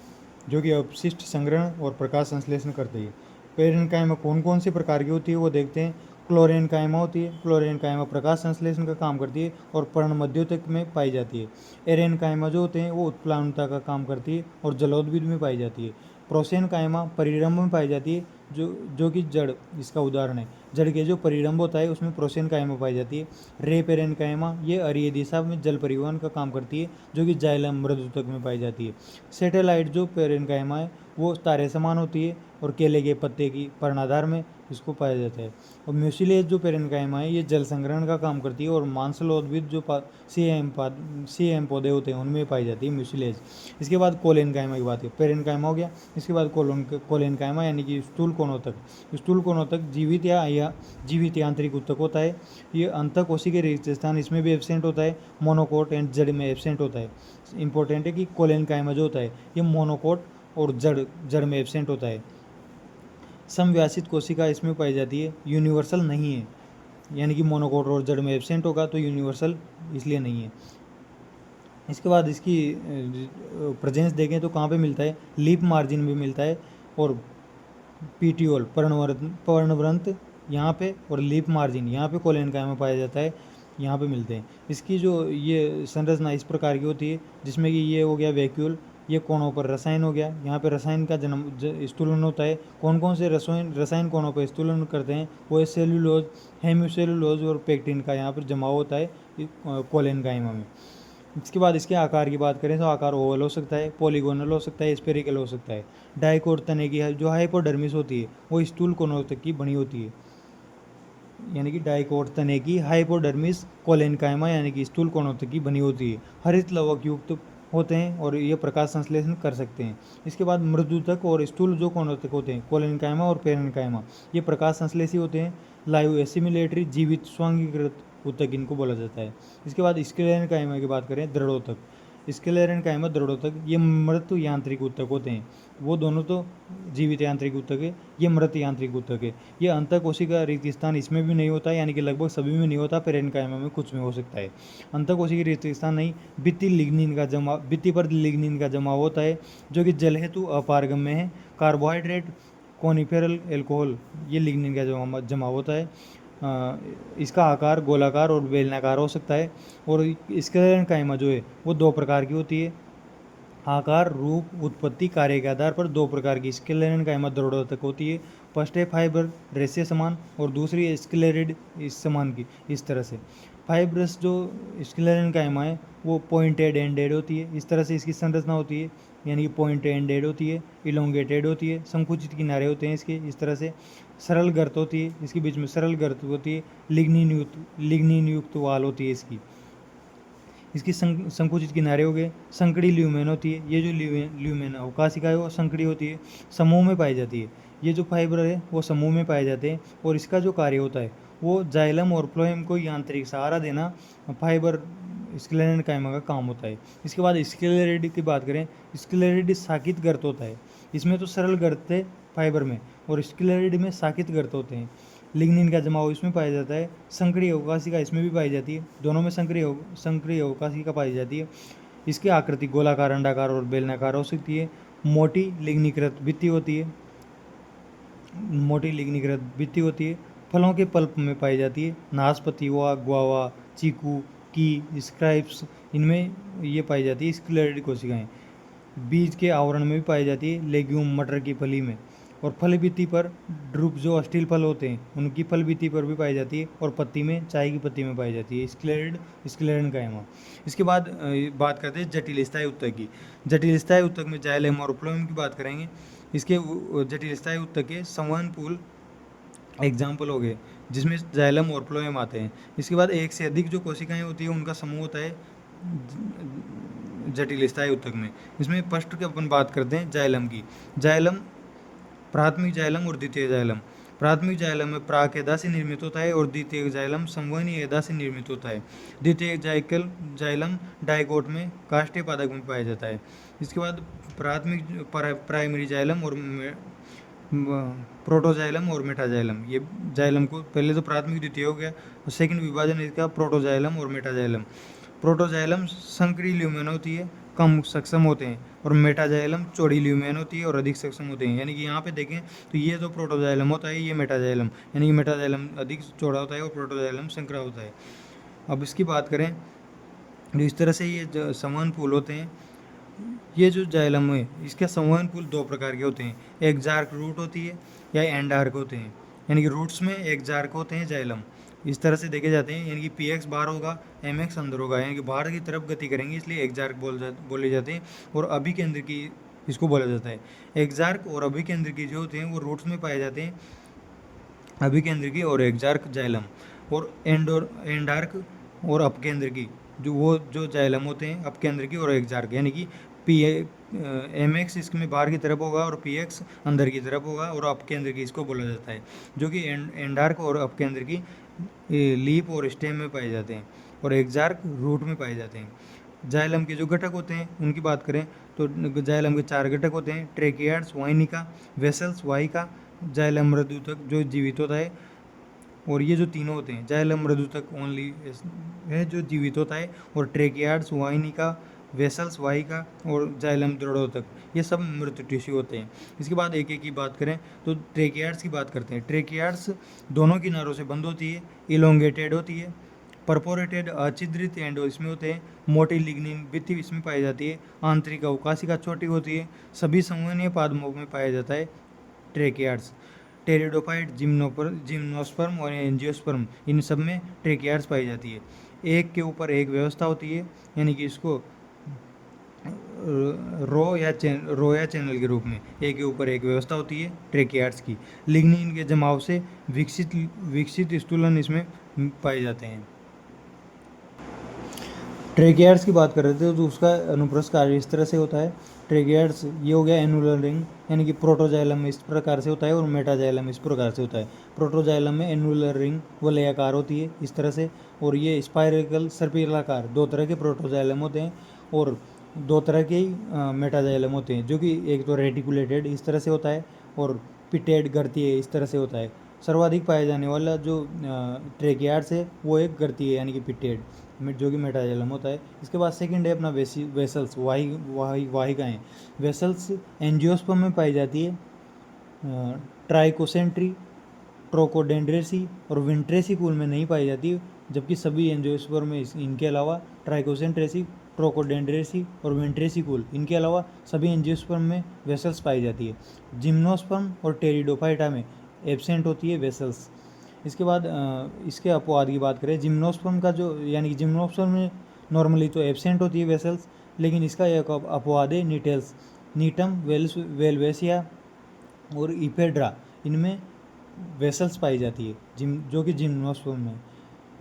जो कि अपशिष्ट संग्रहण और प्रकाश संश्लेषण करते हैं। पेरेन्काइमा कौन कौन से प्रकार की होती है वो देखते हैं। क्लोरेन्काइमा होती है, क्लोरेन्काइमा प्रकाश संश्लेषण का काम करती है और पर्णमध्योतक में पाई जाती है। एरेन्काइमा जो होते हैं वो उत्प्लावनता का काम करती है और जलोद्भिद में पाई जाती है। प्रोसेनकाइमा परिरंभ में पाई जाती है, जो कि जड़ इसका उदाहरण है। जड़ के जो परिरंभ होता है उसमें प्रोसेनकाइमा पाई जाती है। रे पेरेन्काइमा ये अरीय दिशा में जल परिवहन का काम करती है, जो कि जाइलम मृदुतक में पाई जाती है। सैटेलाइट जो पेरेन्काइमा है वो तारे समान होती है और केले के पत्ते की पर्णाधार में इसको पाया जाता है। और म्यूसिलेज जो पेरेन्काइमा है ये जल संग्रहण का काम करती है और मांसलोद्भिद जो सीएम पौधे होते हैं उनमें पाई जाती है म्यूसिलेज। इसके बाद कोलेन्काइमा की बात है, पेरेन्काइमा हो गया। इसके बाद कोलेन्काइमा यानी कि स्थूल कोणोतक। स्थूल कोणोतक जीवित या जीवित यांत्रिक उत्तक होता है। ये अंतःकोशिकीय रिक्त स्थान इसमें भी एब्सेंट होता है, मोनोकोट एंड जड़ में एब्सेंट होता है। इंपॉर्टेंट है कि कोलेन्काइमा जो होता है ये मोनोकोट और जड़ में एब्सेंट होता है। समव्यासित कोशिका इसमें पाई जाती है, यूनिवर्सल नहीं है, यानी कि मोनोकोट और जड़ में एब्सेंट होगा तो यूनिवर्सल इसलिए नहीं है। इसके बाद इसकी प्रेजेंस देखें तो कहाँ पे मिलता है? लीप मार्जिन में मिलता है और पीटियोल पर्णव्रंत यहाँ पे और लीप मार्जिन यहाँ पे कोलेन्काइमा पाया जाता है, यहाँ पे मिलते हैं। इसकी जो ये संरचना इस प्रकार की होती है, जिसमें कि ये हो गया वैक्यूल, ये कोणों पर रसायन हो गया, यहाँ पे रसायन का स्थूलन होता है। कौन कौन से रसायन कोणों पर स्थूलन करते हैं? वो है सेल्यूलोज, हेमिसेल्यूलोज और पेक्टिन का यहाँ पर जमाव होता है कोलेन्काइमा में। इसके बाद इसके आकार की बात करें तो आकार ओवल हो सकता है, पॉलीगोनल हो सकता है, स्फेरिकल हो सकता है। डाइकोट तने की जो हाइपोडर्मिस होती है वो स्थूल कोणों तक की बनी होती है, यानी कि डाइकोट तने की हाइपोडर्मिस कोलेन्काइमा यानी कि स्थूल कोणों तक की बनी होती है। हरित लवक युक्त होते हैं और ये प्रकाश संश्लेषण कर सकते हैं। इसके बाद मृदुतक और स्थूल जो कौनोतक होते हैं, कोलेनकाइमा और पेरेनकाइमा, ये प्रकाश संश्लेषी होते हैं। लाइव एसिमिलेटरी जीवित स्वांगीकृत ऊतक इनको बोला जाता है। इसके बाद स्क्लेरेनकाइमा की बात करें, दृढ़ोतक, स्क्लेरेनकाइमा दृढ़ोतक, ये मृत यांत्रिक ऊतक होते हैं। वो दोनों तो जीवित यांत्रिक ऊतक है, ये मृत यांत्रिक ऊतक है। ये अंतःकोशिका रिक्त स्थान इसमें भी नहीं होता, यानी कि लगभग सभी में नहीं होता, पेरेनकाइमा में कुछ में हो सकता है। अंतःकोशिकीय रिक्त स्थान नहीं, भित्ति लिग्निन का जमा, भित्ति पर लिग्निन का जमाव होता है, जो कि जल हेतु अपारगम्य है। कार्बोहाइड्रेट, कोनिफेरल एल्कोहल, ये लिग्निन का जमाव होता है। इसका आकार गोलाकार और बेलनाकार हो सकता है। और स्क्लेरेनकाइमा जो है वो दो प्रकार की होती है, आकार, रूप, उत्पत्ति, कार्य के आधार पर दो प्रकार की स्क्लेरेनकाइमा दृढ़ोतक होती है। फर्स्ट है फाइबर रेशे समान और दूसरी है स्क्लेरिड इस समान की, इस तरह से। फाइब्रस जो स्क्लेरेनकाइमा है वो पॉइंटेड एंडेड होती है, इस तरह से इसकी संरचना होती है, यानी कि पॉइंट एंडेड होती है, इलोंगेटेड होती है, संकुचित किनारे होते हैं इसके, इस तरह से। सरल गर्त होती है, इसके बीच में सरल गर्त होती है। लिग्निन युक्त वाल होती है इसकी, इसकी संकुचित किनारे हो गए। संकड़ी ल्यूमेन होती है, ये जो ल्यूमेन अवकाशिका है वो संकड़ी होती है, समूह में पाई जाती है। ये जो फाइबर है वो समूह में पाए जाते हैं और इसका जो कार्य होता है वो जाइलम और फ्लोएम को यांत्रिक सहारा देना फाइबर स्क्लेरेनकाइमा का काम होता है। इसके बाद स्क्लेरिड की बात करें, स्क्लेरिड साकित गर्त होता है, इसमें तो सरल गर्त है फाइबर में और स्क्लेरिड में साकित गर्त होते हैं। लिग्निन का जमाव इसमें पाया जाता है। संकरीय अवकाशिका इसमें भी पाई जाती है, दोनों में संकरीय अवकाशिका पाई जाती है। इसकी आकृति गोलाकार, अंडाकार और बेलनाकार हो सकती है। मोटी लिग्निकृत भित्ति होती है, मोटी लिग्निकृत भित्ति होती है। फलों के पल्प में पाई जाती है। नाशपाती हुआ, गुआवा, चीकू, की, स्क्राइप्स, इनमें ये पाई जाती है स्क्लेरिड कोशिकाएं। बीज के आवरण में भी पाई जाती है, लेग्यूम, मटर की फली में। और फल भित्ति पर ड्रूप जो अस्टील फल होते हैं उनकी फल भित्ति पर भी पाई जाती है और पत्ती में, चाय की पत्ती में पाई जाती है स्क्लेरिड स्क्लेरेनकाइमा। इसके बाद बात करते हैं जटिल स्थायी ऊतक की। जटिल स्थायी ऊतक में जाइलम और फ्लोएम की बात करेंगे। इसके जटिल स्थायी ऊतक के संवहन पूल एग्जाम्पल हो गए, जिसमें जाइलम और फ्लोएम आते हैं। इसके बाद एक से अधिक जो कोशिकाएं होती है उनका समूह होता है जटिल स्थायी ऊतक में। इसमें फर्स्ट की अपन बात करते हैं जाइलम की। जाइलम, प्राथमिक जाइलम और द्वितीय जाइलम। प्राथमिक जाइलम में प्राक एदा से निर्मित होता है और द्वितीय जाइलम संवहनी एदा से निर्मित होता है। द्वितीय जाइलम डाइकोट में काष्ठीय पादप में पाया जाता है। इसके बाद प्राथमिक प्राइमरी जाइलम और प्रोटोजाइलम और मेटाजाइलम। ये जाइलम को पहले तो प्राथमिक द्वितीय हो गया और सेकंड विभाजन इसका प्रोटोजाइलम और मेटाजाइलम। प्रोटोजाइलम संकरी ल्यूमेन होती है, कम सक्षम होते हैं, और मेटाजाइलम चौड़ी ल्यूमेन होती है और अधिक सक्षम होते हैं। यानी कि यहाँ पे देखें तो ये जो प्रोटोजाइलम होता है ये मेटाजाइलम, यानी कि मेटाजाइलम अधिक चौड़ा होता है और प्रोटोजाइलम संकरा होता है। अब इसकी बात करें तो इस तरह से ये संवहन पूल होते हैं। ये जो जाइलम है इसके संवहन पुल दो प्रकार के होते हैं, एक जार्क रूट होती है या एंडार्क होते हैं। यानी कि रूट्स में एक जार्क होते हैं जाइलम, इस तरह से देखे जाते हैं। यानी कि पीएक्स बाहर होगा, एमएक्स अंदर होगा, यानी कि बाहर की तरफ गति करेंगे, इसलिए एक जार्क बोले जाते हैं। और अभिकेंद्र की इसको बोला जाता है। एक जार्क और अभिकेंद्र की जो होते हैं वो रूट्स में पाए जाते हैं, अभिकेंद्र की और एक जार्क जाइलम। और एंडार्क और अपकेंद्र की जो जाइलम होते हैं अपकेंद्र की और एक जार्क, यानी कि पी एम एक्स इसमें बाहर की तरफ होगा और पी एक्स अंदर की तरफ होगा और अपकेंद्र की इसको बोला जाता है, जो कि एंडार्क और अपकेंद्र की लीफ और स्टेम में पाए जाते हैं और एक जार्क रूट में पाए जाते हैं। जाइलम के जो घटक होते हैं उनकी बात करें तो जाइलम के चार घटक होते हैं, ट्रेकियार्ड्स, वाहिनिका, वेसल्स, वाहिका, जाइलम मृदुतक जो जीवित होता है। और ये जो तीनों होते हैं, जाइलम मृदुतक ओनली है जो जीवित होता है, और ट्रेकियार्ड्स, वाहिनिका, वेसल्स, वाहिका और जाइलम दृढ़ोतक ये सब मृत टिश्यू होते हैं। इसके बाद एक एक की बात करें तो ट्रेकियार्ड्स की बात करते हैं। ट्रेकियार्ड्स दोनों किनारों से बंद होती है, इलोंगेटेड होती है, परपोरेटेड अछिद्रित एंड इसमें होते हैं, मोटी लिग्निन भित्ति इसमें पाई जाती है, आंतरिक अवकाशिका छोटी होती है, सभी संवहनीय पादपों में पाया जाता है ट्रेकियार्ड्स। टेरिडोफाइट, जिम्नोस्पर्म और एंजियोस्पर्म इन सब में ट्रेकियार्ड्स पाई जाती है। एक के ऊपर एक व्यवस्था होती है, यानी कि इसको रो या चैनल के रूप में एक के ऊपर एक व्यवस्था होती है ट्रेकियार्ड्स की। लिग्निन के जमाव से विकसित स्थूलन इसमें पाए जाते हैं। ट्रेकियार्ड्स की बात कर रहे थे तो उसका अनुप्रस्थ कार्य इस तरह से होता है। ट्रेकियार्ड्स ये हो गया एनुलर रिंग, यानी कि प्रोटोजाइलम इस प्रकार से होता है और मेटाजाइलम इस प्रकार से होता है। प्रोटोजाइलम में एनुलर रिंग वलयाकार होती है इस तरह से, और ये स्पाइरल सर्पिलाकार, दो तरह के प्रोटोजाइलम होते हैं और दो तरह के मेटाजाइलम होते हैं, जो कि एक तो रेटिकुलेटेड इस तरह से होता है और पिटेड गर्तीय इस तरह से होता है। सर्वाधिक पाया जाने वाला जो ट्रेकियार्ड्स है वो एक गर्तीय यानी कि पिटेड, जो कि मेटाजाइलम होता है। इसके बाद सेकंड है अपना वेसल्स, वाहिकाएँ। वेसल्स एंजियोस्पर्म में पाई जाती है, ट्राइकोसेंट्री, ट्रोकोडेंड्रेसी और विंट्रेसिकुल में नहीं पाई जाती, जबकि सभी एंजियोस्पर्म में इनके अलावा ट्राइकोसेंट्रेसी, ट्रोकोडेंड्रेसी और विंट्रेसिकुल, इनके अलावा सभी एंजियोस्पर्म में वेसल्स पाई जाती है। जिम्नोस्पर्म और टेरिडोफाइटा में एब्सेंट होती है वेसल्स। इसके बाद इसके अपवाद की बात करें, जिम्नोस्पर्म का जो, यानी कि जिम्नोस्पर्म में नॉर्मली तो एब्सेंट होती है वेसल्स, लेकिन इसका एक अपवाद है नीटेल्स, नीटम, वेलवेसिया और इपेड्रा, इनमें वेसल्स पाई जाती है जो कि जिम्नोस्पर्म में।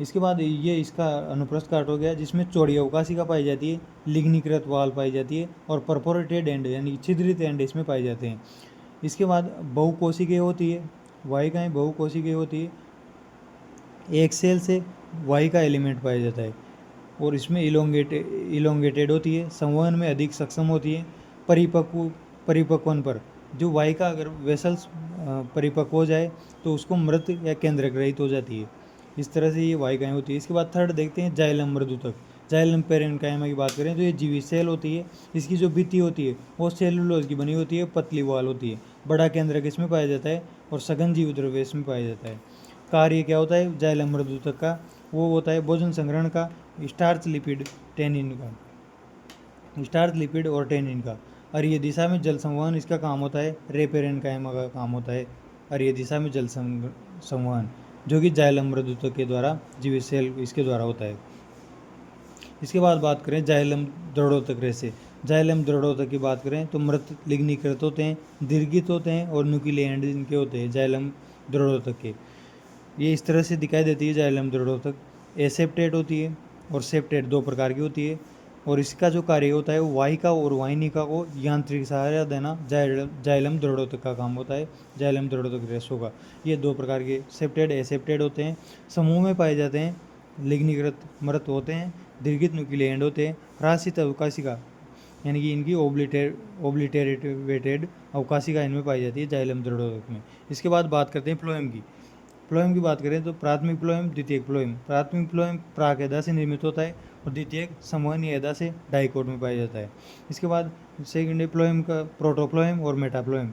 इसके बाद ये इसका अनुप्रस्थ काट हो गया, जिसमें चौड़ी अवकाशिका पाई जाती है, लिग्नीकृत वाल पाई जाती है और परफोरेटेड एंड यानी कि छिद्रित एंड इसमें पाए जाते हैं। इसके बाद बहुकोशिकीय होती है, वाहिकाएँ बहुकोशिकीय होती है, एक सेल से वाहिका एलिमेंट पाया जाता है और इसमें इलोंगेटेड होती है, संवहन में अधिक सक्षम होती है। परिपक्वन पर जो वाहिका अगर वेसल्स परिपक्व हो जाए तो उसको मृत या केंद्रक रहित हो जाती है। इस तरह से ये वाहिकाएँ होती है। इसके बाद थर्ड देखते हैं जाइलम मृदुतक। जाइलम पेरेन्काइमा की बात करें तो ये जीवित सेल होती है। इसकी जो भित्ति होती है वो सेलुलोज की बनी होती है, पतली वाल होती है, बड़ा केंद्रक इसमें पाया जाता है और सघन जीव द्रव्य इसमें पाया जाता है। कार्य क्या होता है जाइलम मृदुतक का, वो होता है भोजन संग्रहण का, स्टार्च लिपिड टेनिन का, स्टार्च लिपिड और टेनिन का। अरीय दिशा में जल संवहन इसका काम होता है, रे पेरेन्काइमा का काम होता है अरीय दिशा में जल संवहन, जो कि जाइलम मृदुतक के द्वारा, जीवित सेल इसके द्वारा होता है। इसके बाद बात करें जाइलम दृढ़ोतक रेसे। जाइलम दृढ़ोतक की बात करें तो मृत लिग्नीकृत होते हैं, दीर्घित होते हैं और न्यूक्लियर एंड इनके होते हैं जाइलम दृढ़ोतक के। ये इस तरह से दिखाई देती है जाइलम दृढ़ोतक। एसेप्टेड होती है और सेप्टेड, दो प्रकार की होती है, और इसका जो कार्य होता है वो वाहिका और वाहिनिका को यांत्रिक सहारा देना जाइलम दृढ़ोतक का काम होता है, जाइलम दृढ़ोतक रेशों का। ये दो प्रकार के सेप्टेड एसेप्टेड होते हैं, समूह में पाए जाते हैं, लिग्नीकृत मृत होते हैं, दीर्घित न्यूक्लियर एंड होते हैं, ह्रासित अवकाशिका यानी कि इनकी ओब्लिटेरेटेड अवकाशिका इनमें पाई जाती है जाइलम दृढ़ोतक में। इसके बाद बात करते हैं फ्लोएम की। फ्लोएम की बात करें तो प्राथमिक फ्लोएम, द्वितीयक फ्लोएम। प्राथमिक फ्लोएम प्राक एदा से निर्मित होता है और द्वितीयक संवहनीय एदा से डाइकोट में पाया जाता है। इसके बाद सेकेंडरी फ्लोएम का प्रोटोफ्लोएम और मेटाफ्लोएम।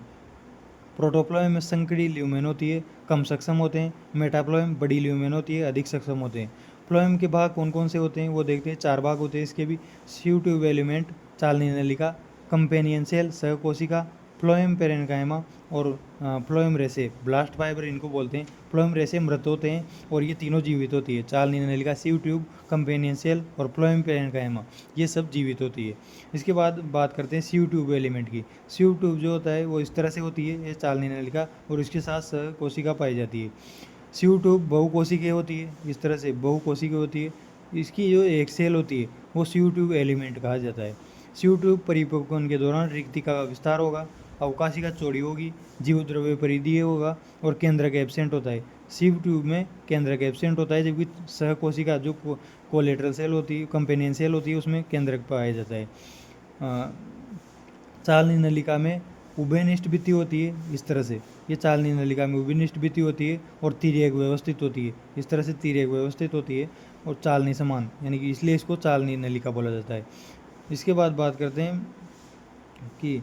प्रोटोफ्लोएम में संकरी ल्यूमेन होती है, कम सक्षम होते हैं। मेटाफ्लोएम बड़ी ल्यूमेन होती है, अधिक सक्षम होते हैं। फ्लोएम के भाग कौन कौन से होते हैं वो देखते हैं। चार भाग होते हैं इसके भी, सीव ट्यूब एलिमेंट, चालनी नलिका, कंपेनियन सेल सहकोशिका, फ्लोएम पेरेन्काइमा और फ्लोएम रेसे, ब्लास्ट फाइबर इनको बोलते हैं। फ्लोएम रेसे मृत होते हैं और ये तीनों जीवित होती है, चालनी नलिका, सीव ट्यूब, कंपेनियन सेल और फ्लोएम पेरेन्काइमा, ये सब जीवित होती है। इसके बाद बात करते हैं सीव ट्यूब एलिमेंट की। सीव ट्यूब जो होता है वो इस तरह से होती है, ये चालनी नलिका और इसके साथ सहकोशिका पाई जाती है। सीव ट्यूब बहुकोशिकीय होती है, इस तरह से बहुकोशिकीय होती है। इसकी जो एक सेल होती है वो सीव ट्यूब एलिमेंट कहा जाता है। सीव ट्यूब परिपक्वन के दौरान रिक्तिका का विस्तार होगा, अवकाशिका चौड़ी होगी, जीव द्रव्य परिधीय होगा और केंद्रक एब्सेंट होता है। सीव ट्यूब में केंद्रक एब्सेंट होता है, जबकि सहकोशिका जो कोलेटरल सेल होती है, कंपेनियन सेल होती है, उसमें केंद्रक पाया जाता है। चालनी नलिका में उभयनिष्ठ भित्ति होती है, इस तरह से ये चालनी नलिका में उभयनिष्ठ भित्ति होती है और तिर्यक व्यवस्थित होती है, इस तरह से तिर्यक व्यवस्थित होती है और चालनी समान, यानी कि इसलिए इसको चालनी नलिका बोला जाता है। इसके बाद बात करते हैं कि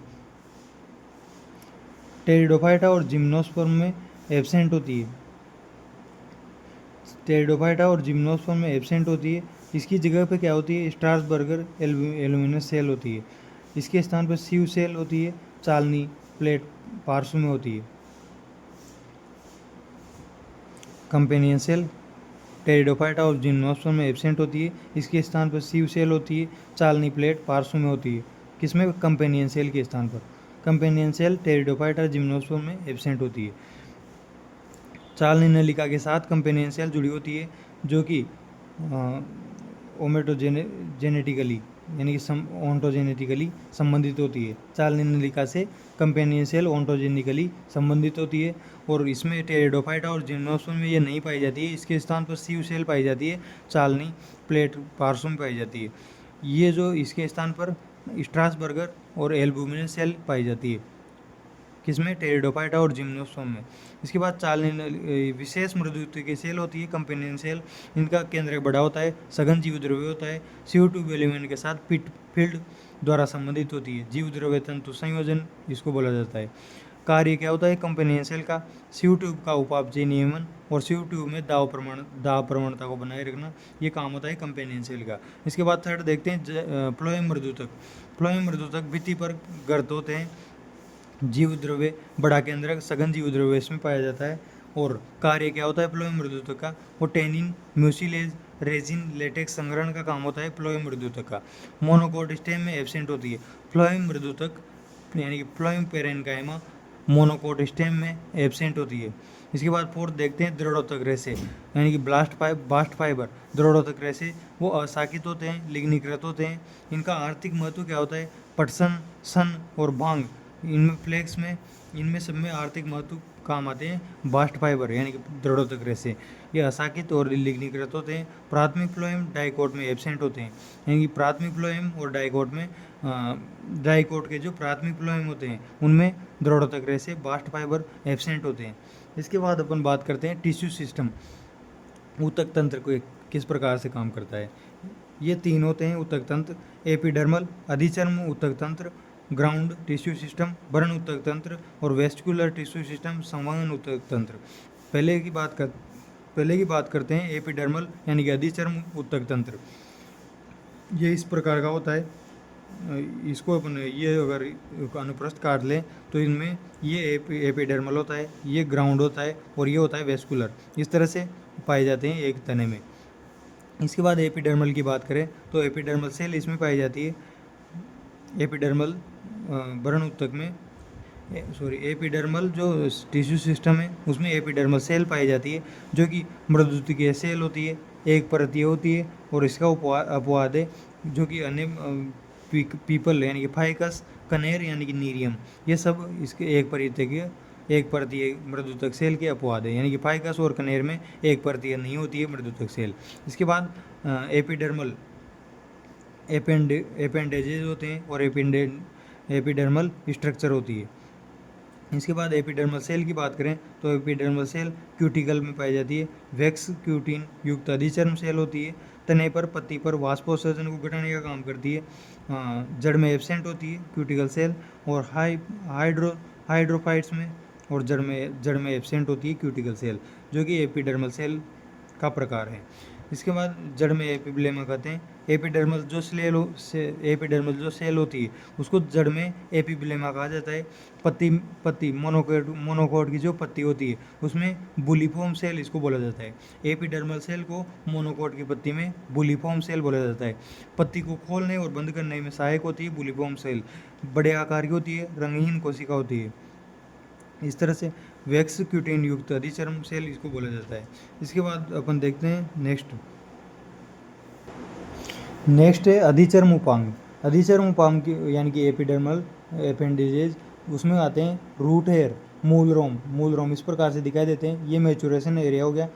टेरिडोफाइटा और जिम्नोस्पर्म में एब्सेंट होती है। टेरिडोफाइटा और जिम्नोस्पर्म में एब्सेंट होती है। इसकी जगह पे क्या होती है, स्ट्रासबर्गर एल्यूमिनस सेल होती है। इसके स्थान पर सीव सेल होती है, चालनी प्लेट पार्श्व में होती है। कंपेनियन सेल टेरिडोफाइटा और जिम्नोस्पर्म में एब्सेंट होती है। इसके स्थान पर सीव सेल होती है, चालनी प्लेट पार्श्व में होती है। किसमें, कंपेनियन सेल के स्थान पर। कंपेनियन सेल टेरिडोफाइटा और जिम्नोस्पर्म में एब्सेंट होती है। चालनी नलिका के साथ कंपेनियन सेल जुड़ी होती है, जो कि ओमेटोजेनेटिकली यानी कि ओंटोजेनेटिकली संबंधित होती है। चालनी नलिका से कंपेनियन सेल ओंटोजेनिकली संबंधित होती है और इसमें टेरिडोफाइटा और जिम्नोस्पर्म में ये नहीं पाई जाती है। इसके स्थान पर सीव सेल पाई जाती है, चालनी प्लेट पार्श्व में पाई जाती है। ये जो इसके स्थान पर स्ट्रासबर्गर और एल्बुमिन सेल पाई जाती है, किसमें, टेरिडोफाइटा और जिम्नोस्पर्म में। इसके बाद चालनी विशेष मृदुत्व की सेल होती है कंपेनियन सेल। इनका केंद्र बड़ा होता है, सघन जीव द्रव्य होता है, CO2 एलिमेंट के साथ पिट फील्ड द्वारा संबंधित होती है। जीव द्रव्य तंतु संयोजन इसको बोला जाता है। कार्य क्या होता है कंपेनियन सेल का, CO2 का उपापचय नियमन और CO2 में दाब प्रवणता को बनाए रखना, ये काम होता है कंपेनियन सेल का। इसके बाद थर्ड देखते हैं फ्लोएम मृदुतक। फ्लोएम मृदुतक भित्ति पर गर्त होते हैं, जीव द्रव्य बड़ा केंद्रक सघन जीव द्रव्य इसमें पाया जाता है। और कार्य क्या होता है फ्लोएम मृदुतक का, वो टेनिन, म्यूसिलेज, रेजिन, लेटेक्स संग्रहण का काम होता है फ्लोएम मृदुतक का। मोनोकोट स्टेम में एब्सेंट होती है। फ्लोएम मृदुतक यानी कि फ्लोएम पेरेन्काइमा मोनोकोट स्टेम में एब्सेंट होती है। इसके बाद फोर्थ देखते हैं दृढ़ोतक रेशे यानी कि बास्ट फाइबर। दृढ़ोतक रेशे वो अशाकित होते हैं, लिग्नीकृत होते हैं। इनका आर्थिक महत्व क्या होता है, पटसन, सन और भांग, इनमें फ्लेक्स में, इनमें सब में आर्थिक महत्व काम आते हैं बास्ट फाइबर यानी कि दृढ़ोतक रेशे। ये अशाकित और लिग्नीकृत होते हैं। प्राथमिक फ्लोएम डाइकोट में एब्सेंट होते हैं यानी कि प्राथमिक फ्लोएम और डाइकोट में डाइकोट के जो प्राथमिक फ्लोएम होते हैं उनमें दृढ़ोतक रेशे बास्ट फाइबर एब्सेंट होते हैं। इसके बाद अपन बात करते हैं टिश्यू सिस्टम। ऊतक तंत्र को किस प्रकार से काम करता है। ये तीन होते हैं ऊतक तंत्र, एपिडर्मल अधिचर्म ऊतक तंत्र, ग्राउंड टिश्यू सिस्टम बर्न ऊतक तंत्र और वेस्टिकुलर टिश्यू सिस्टम संवहन ऊतक तंत्र। पहले की बात करते हैं एपिडर्मल यानी कि अधिचर्म ऊतक तंत्र। ये इस प्रकार का होता है, इसको अपन ये अगर अनुप्रस्थ काट लें तो इनमें ये एपिडर्मल होता है, ये ग्राउंड होता है और ये होता है वेस्कुलर। इस तरह से पाए जाते हैं एक तने में। इसके बाद एपिडर्मल की बात करें तो एपिडर्मल सेल इसमें पाई जाती है। एपिडर्मल बर्न ऊतक में एपिडर्मल जो टिश्यू सिस्टम है उसमें एपिडर्मल सेल पाई जाती है जो कि मृदुत्वीय सेल होती है, एक परतीय होती है और इसका अपवाद है जो कि अन्य पीपल यानी कि फाइकस, कनेर यानी कि नीरियम, ये सब इसके एक परतीय मृदुतक सेल के अपवाद है। यानी कि फाइकस और कनेर में एक परतीय नहीं होती है मृदुतक सेल। इसके बाद एपिडर्मल एपेंडेजेज होते हैं और एपिडर्मल स्ट्रक्चर होती है। इसके बाद एपिडर्मल सेल की बात करें तो एपिडर्मल सेल क्यूटिकल में पाई जाती है। वैक्स क्यूटिन युक्त अधिचर्म सेल होती है। तने पर पत्ती पर वाष्पोत्सर्जन को घटाने का काम करती है। जड़ में एब्सेंट होती है क्यूटिकल सेल और हाइड्रोफाइट्स में, और जड़ में एब्सेंट होती है क्यूटिकल सेल जो कि एपिडर्मल सेल का प्रकार है। इसके बाद जड़ में एपिब्लेमा कहते हैं। एपिडर्मल जो सेल होती है उसको जड़ में एपिब्लेमा कहा जाता है। पत्ती मोनोकोट की जो पत्ती होती है उसमें बुलिफॉर्म सेल इसको बोला जाता है। एपिडर्मल सेल को मोनोकोट की पत्ती में बुलिफॉर्म सेल बोला जाता है। पत्ती को खोलने और बंद करने में सहायक होती है बुलिफॉर्म सेल। बड़े आकार की होती है, रंगहीन कोशिका होती है। इस तरह से वैक्स क्यूटिन युक्त अधिचर्म सेल इसको बोला जाता है। इसके बाद अपन देखते हैं नेक्स्ट है अधिचर्म उपांग। अधिचर्म उपांग की यानी कि एपिडर्मल एपेंडेजेज, उसमें आते हैं रूट हेयर, मूल रोम इस प्रकार से दिखाई देते हैं। ये मैचुरेशन एरिया हो गया,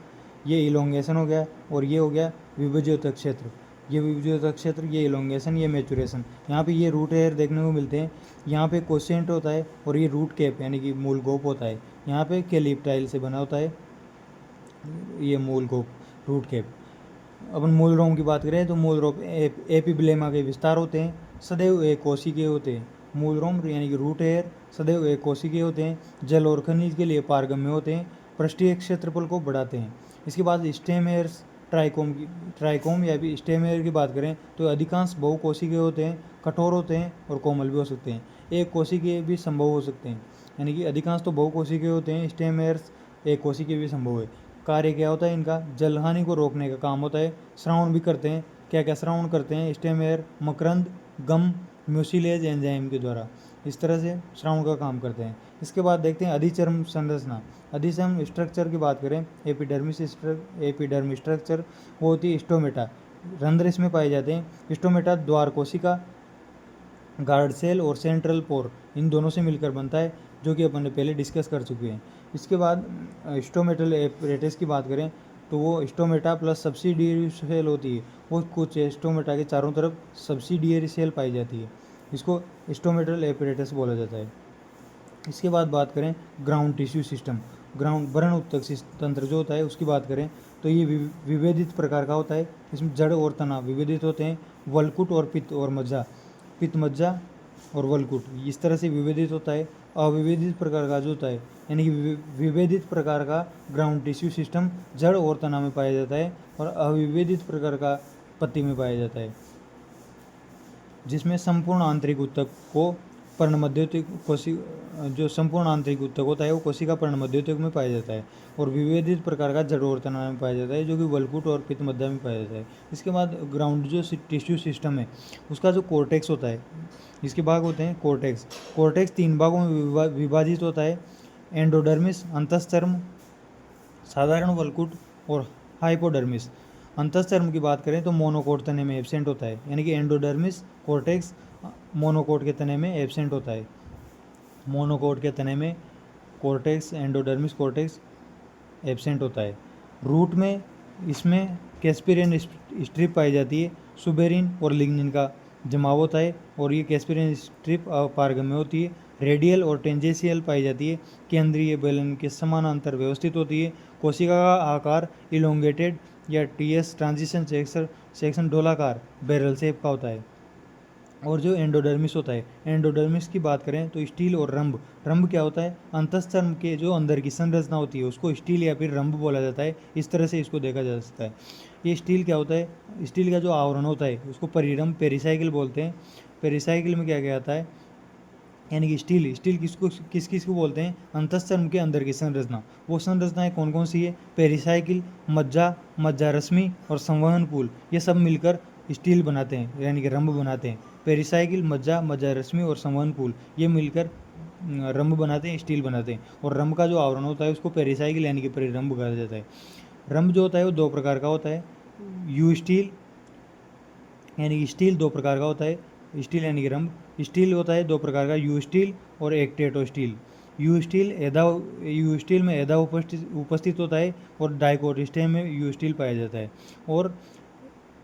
ये इलोंगेशन हो गया और ये हो गया विभज्योतक क्षेत्र। ये विभज्योतक क्षेत्र, ये इलोंगेशन, ये मैचुरेशन। यहाँ पे ये रूट हेयर देखने को मिलते हैं। यहाँ पे कोसेंट होता है और ये रूट कैप यानी कि मूल गोप होता है। यहाँ पे कैलिप्टाइल से बना होता है ये मूल गोप, रूट कैप। अपन मूल रोम की बात करें तो मूल रोम एपिब्लेमा के विस्तार होते हैं, सदैव एक कोशिकीय होते हैं। मूल रोम यानी कि रूट हेयर सदैव एक कोशिकीय होते हैं, जल और खनिज के लिए पारगम्य होते हैं, पृष्ठीय क्षेत्रफल को बढ़ाते हैं। इसके बाद स्टेम हेयर्स, ट्राइकोम या भी स्टेम हेयर की बात करें तो अधिकांश बहुकोशिकीय होते हैं, कठोर होते हैं और कोमल भी हो सकते हैं। एक कोशिकीय भी संभव हो सकते हैं, यानी कि अधिकांश तो बहुकोशिकीय होते हैं, स्टेम हेयर्स एक कोशिकीय भी संभव है। कार्य क्या होता है इनका, जलहानि को रोकने का काम होता है। श्रावण भी करते हैं। क्या क्या श्रावण करते हैं स्टेम हेयर, मकरंद, गम, म्यूसिलेज एंजाइम के द्वारा इस तरह से श्रावण का काम करते हैं। इसके बाद देखते हैं अधिचर्म संरचना। अधिचर्म स्ट्रक्चर की बात करें, एपिडर्मिस स्ट्रक्चर वो होती है स्टोमेटा। रंध्र इसमें पाए जाते हैं। स्टोमेटा द्वार कोशिका, गार्ड सेल और सेंट्रल पोर इन दोनों से मिलकर बनता है, जो कि अपन ने पहले डिस्कस कर चुके हैं। इसके बाद स्टोमेटल एपरेटस की बात करें तो वो स्टोमेटा प्लस सब्सिडियरी सेल होती है। वो कुछ स्टोमेटा के चारों तरफ सब्सिडियरी सेल पाई जाती है, इसको स्टोमेटल एपरेटस बोला जाता है। इसके बाद बात करें ग्राउंड टिश्यू सिस्टम, ग्राउंड वर्ण उत्तक तंत्र जो होता है उसकी बात करें तो ये विभेदित प्रकार का होता है। इसमें जड़ और तना विभेदित होते हैं। वलकुट और पित्त और मज्जा, पित्त मज्जा और वलकुट इस तरह से विभेदित होता है। अविभेदित प्रकार का जो होता है यानी कि विभेदित प्रकार का ग्राउंड टिश्यू सिस्टम जड़ और तना में पाया जाता है, और अविभेदित प्रकार का पत्ती में पाया जाता है, जिसमें संपूर्ण आंतरिक उत्तक को पर्णमध्योतक जो संपूर्ण आंतरिक उत्तक होता है वो कोशिका पर्णमध्योतक में पाया जाता है, और विभेदित प्रकार का जड़ और तना में पाया जाता है, जो कि वलकुट और पित्त मध्य में पाया जाता है। इसके बाद ग्राउंड जो टिश्यू सिस्टम है उसका जो कोर्टेक्स होता है, इसके भाग होते हैं कोर्टेक्स। कोर्टेक्स 3 भागों में विभाजित होता है। एंडोडर्मिस, अंतःचर्म, साधारण वलकुट और हाइपोडर्मिस। अंतःचर्म की बात करें तो मोनोकोट तने में एब्सेंट होता है, यानी कि एंडोडर्मिस कोर्टेक्स मोनोकोट के तने में एब्सेंट होता है। मोनोकोट के तने में कोर्टेक्स एंडोडर्मिस कोर्टेक्स एब्सेंट होता है। रूट में इसमें कैस्पेरियन स्ट्रिप पाई जाती है। सुबेरिन और लिग्निन का जमाव होता है, और ये कैस्पेरियन स्ट्रिप अपारगम्य होती है। रेडियल और टेंजेंशियल पाई जाती है। केंद्रीय बेलन के समानांतर व्यवस्थित होती है। कोशिका का आकार इलोंगेटेड या टीएस ट्रांजिशन सेक्शन डोलाकार बैरल शेप का होता है। और जो एंडोडर्मिस होता है, एंडोडर्मिस की बात करें तो स्टील और रंभ। रंभ क्या होता है? अंतःचर्म के जो अंदर की संरचना होती है उसको स्टील या फिर रंभ बोला जाता है। इस तरह से इसको देखा जा सकता है। ये स्टील क्या होता है? स्टील का जो आवरण होता है उसको परिरंभ पेरिसाइकिल बोलते हैं। पेरिसाइकिल में क्या क्या आता है, यानी कि स्टील किस को बोलते हैं? अंतःचर्म के अंदर की संरचना। वो संरचनाएं कौन कौन सी है? पेरिसाइकिल, मज्जा रश्मि और संवहन पूल, ये सब मिलकर स्टील बनाते हैं, यानी कि रंभ बनाते हैं। पेरिसाइकिल, मज्जा रश्मि और संवहन पूल ये मिलकर रंभ बनाते हैं, स्टील बनाते हैं। और रंभ का जो आवरण होता है उसको पेरिसाइकिल यानी कि परिरंभ कहा जाता है। रंभ जो होता है वो 2 प्रकार का होता है। यू स्टील यानी कि स्टील 2 प्रकार का होता है। स्टील यानी कि रंभ। स्टील होता है 2 प्रकार का, यू स्टील और एक्टेटो स्टील। यू स्टील में एदा उपस्थित होता है, और डाइकोट स्टेम में यू स्टील पाया जाता है। और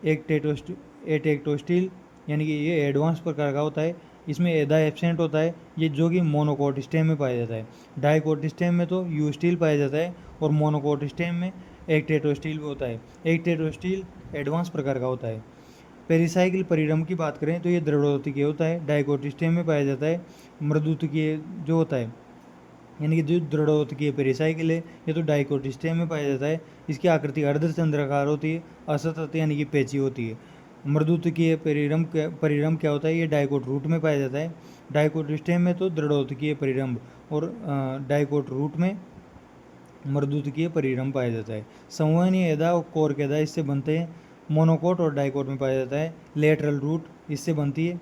एक्टेटो स्टील यानी कि ये एडवांस प्रकार का होता है, इसमें एदा एब्सेंट होता है, ये जो कि मोनोकोट स्टेम में पाया जाता है। डाइकोट स्टेम में तो यू स्टील पाया जाता है, और मोनोकोट स्टेम में एक्टेटो स्टील होता है। एक्टेटो स्टील एडवांस प्रकार का होता है। पेरिसाइकिल परिरंभ की बात करें तो ये दृढ़ोत्कीय होता है, डाइकोट स्टेम में पाया जाता है। मृदुत्कीय जो होता है यानी कि जो दृढ़ोत्कीय पेरिसाइकिल है ये तो डाइकोट स्टेम में पाया जाता है। इसकी आकृति अर्धचंद्राकार होती है, असतत यानी कि पेची होती है। मृदुत्कीय परिरंभ क्या होता है? ये डाइकोट रूट में पाया जाता है। डाइकोट स्टेम में तो दृढ़ोत्कीय परिरंभ, और डाइकोट रूट में मृदुत्कीय परिरंभ पाया जाता है। संवहनीय एदा और कोर्क एदा इससे बनते हैं। मोनोकोट और डाइकोट में पाया जाता है। लेटरल रूट इससे बनती है।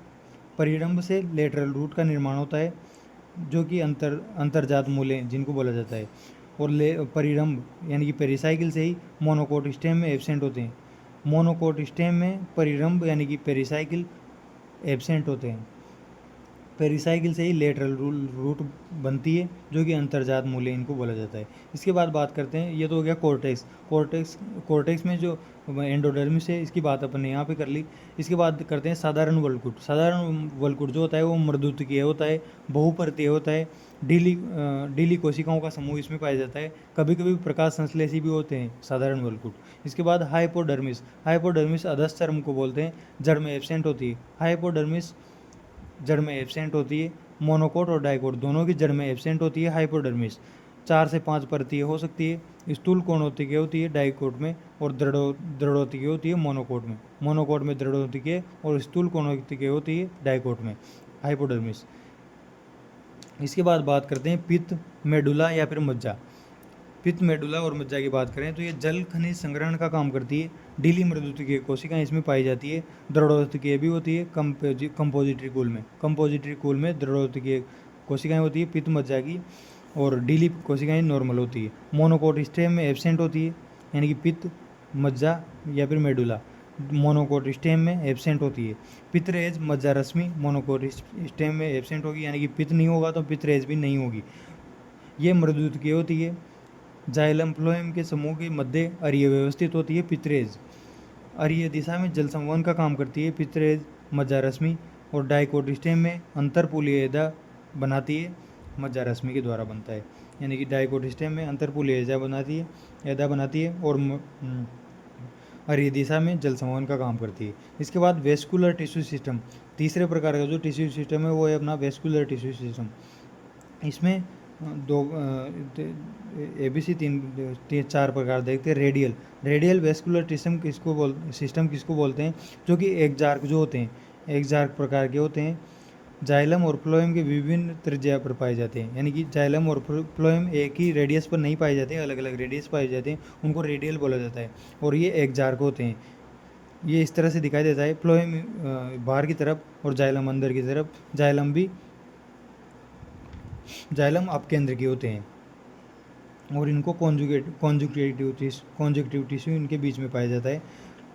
परिरंभ से लेटरल रूट का निर्माण होता है, जो कि अंतर्जात मूल्य जिनको बोला जाता है। और परिरंभ यानी कि पेरिसाइकिल से ही मोनोकोट स्टेम में एब्सेंट होते हैं। मोनोकोट स्टेम में परिरंभ यानी कि पेरिसाइकिल एब्सेंट होते हैं। पेरिसाइकिल से ही लेटरल रूट बनती है, जो कि अंतर्जात मूल्य इनको बोला जाता है। इसके बाद बात करते हैं, ये तो हो गया कोर्टेक्स में जो एंडोडर्मिस है इसकी बात अपन ने यहाँ पे कर ली। इसके बाद करते हैं साधारण वलकुट। साधारण वलकुट जो होता है वो मृदुत्कीय होता है, बहुपरतीय होता है। डीली कोशिकाओं का समूह इसमें पाया जाता है। कभी कभी प्रकाश संश्लेषी भी होते हैं साधारण वलकुट। इसके बाद हाइपोडर्मिस अधश्चर्म को बोलते हैं, जड़ में एब्सेंट होती है। हाइपोडर्मिस जड़ में एब्सेंट होती है। मोनोकोट और डाइकोट दोनों की जड़ में एब्सेंट होती है। हाइपोडर्मिस 4 से 5 परतीय हो सकती है। स्थूल कोणोत्कीय होती है डाइकोट में, और दृढ़ोत्कीय होती है मोनोकोट में। मोनोकोट में दृढ़ोत्कीय और स्थूल कोणोत्कीय होती है डाइकोट में, हाइपोडर्मिस। इसके बाद बात करते हैं पित्त, मेडुला या फिर मज्जा। पित्त, मेडुला और मज्जा की बात करें तो ये जल खनिज संग्रहण का काम करती है। डीली मृदुत्कीय कोशिकाएं इसमें पाई जाती है। दृढ़ोत्कीय भी होती है कंपोजिटरी कूल में दृढ़ोत्कीय कोशिकाएं होती है पित्त मज्जा की, और डीली कोशिकाएं नॉर्मल होती है। मोनोकोट स्टेम में एब्सेंट होती है, यानी कि पित्त, मज्जा या फिर मेडुला। मोनोकोट स्टेम में एब्सेंट होती है। पितरेज मज्जा रश्मि मोनोकोट स्टेम में एब्सेंट होगी, यानी कि पित्त नहीं होगा तो पितरेज भी नहीं होगी। ये मृदुत की होती है। जाइलम फ्लोएम के समूह के मध्य अरीय व्यवस्थित होती है पितरेज। अरीय दिशा में जल संवहन का काम करती है पितरेज मज्जा रश्मि, और डाइकोट स्टेम में अंतरपूलीय एदा बनाती है, मज्जा रश्मि के द्वारा बनता है। यानी कि डाइकोट स्टेम में अंतरपूलीय एदा बनाती है और अरीय दिशा में जल संवहन का काम करती है। इसके बाद वेस्कुलर टिश्यू सिस्टम, तीसरे प्रकार का जो टिश्यू सिस्टम है वो है अपना वेस्कुलर टिश्यू सिस्टम। इसमें दो ABC चार प्रकार देखते हैं। रेडियल वेस्कुलर सिस्टम किसको बोलते हैं? जो कि एक्जार्क जो होते हैं, एक्जार्क प्रकार के होते हैं। जाइलम और फ्लोएम के विभिन्न त्रिज्या पर पाए जाते हैं, यानी कि जाइलम और फ्लोएम एक ही रेडियस पर नहीं पाए जाते हैं, अलग अलग रेडियस पाए जाते हैं, उनको रेडियल बोला जाता है। और ये एक्जार्क होते हैं। ये इस तरह से दिखाई देता है, फ्लोएम बाहर की तरफ और जाइलम अंदर की तरफ। जाइलम अपकेंद्र के होते हैं और इनको कॉन्जुगेटिव टिश्यू इनके बीच में पाया जाता है।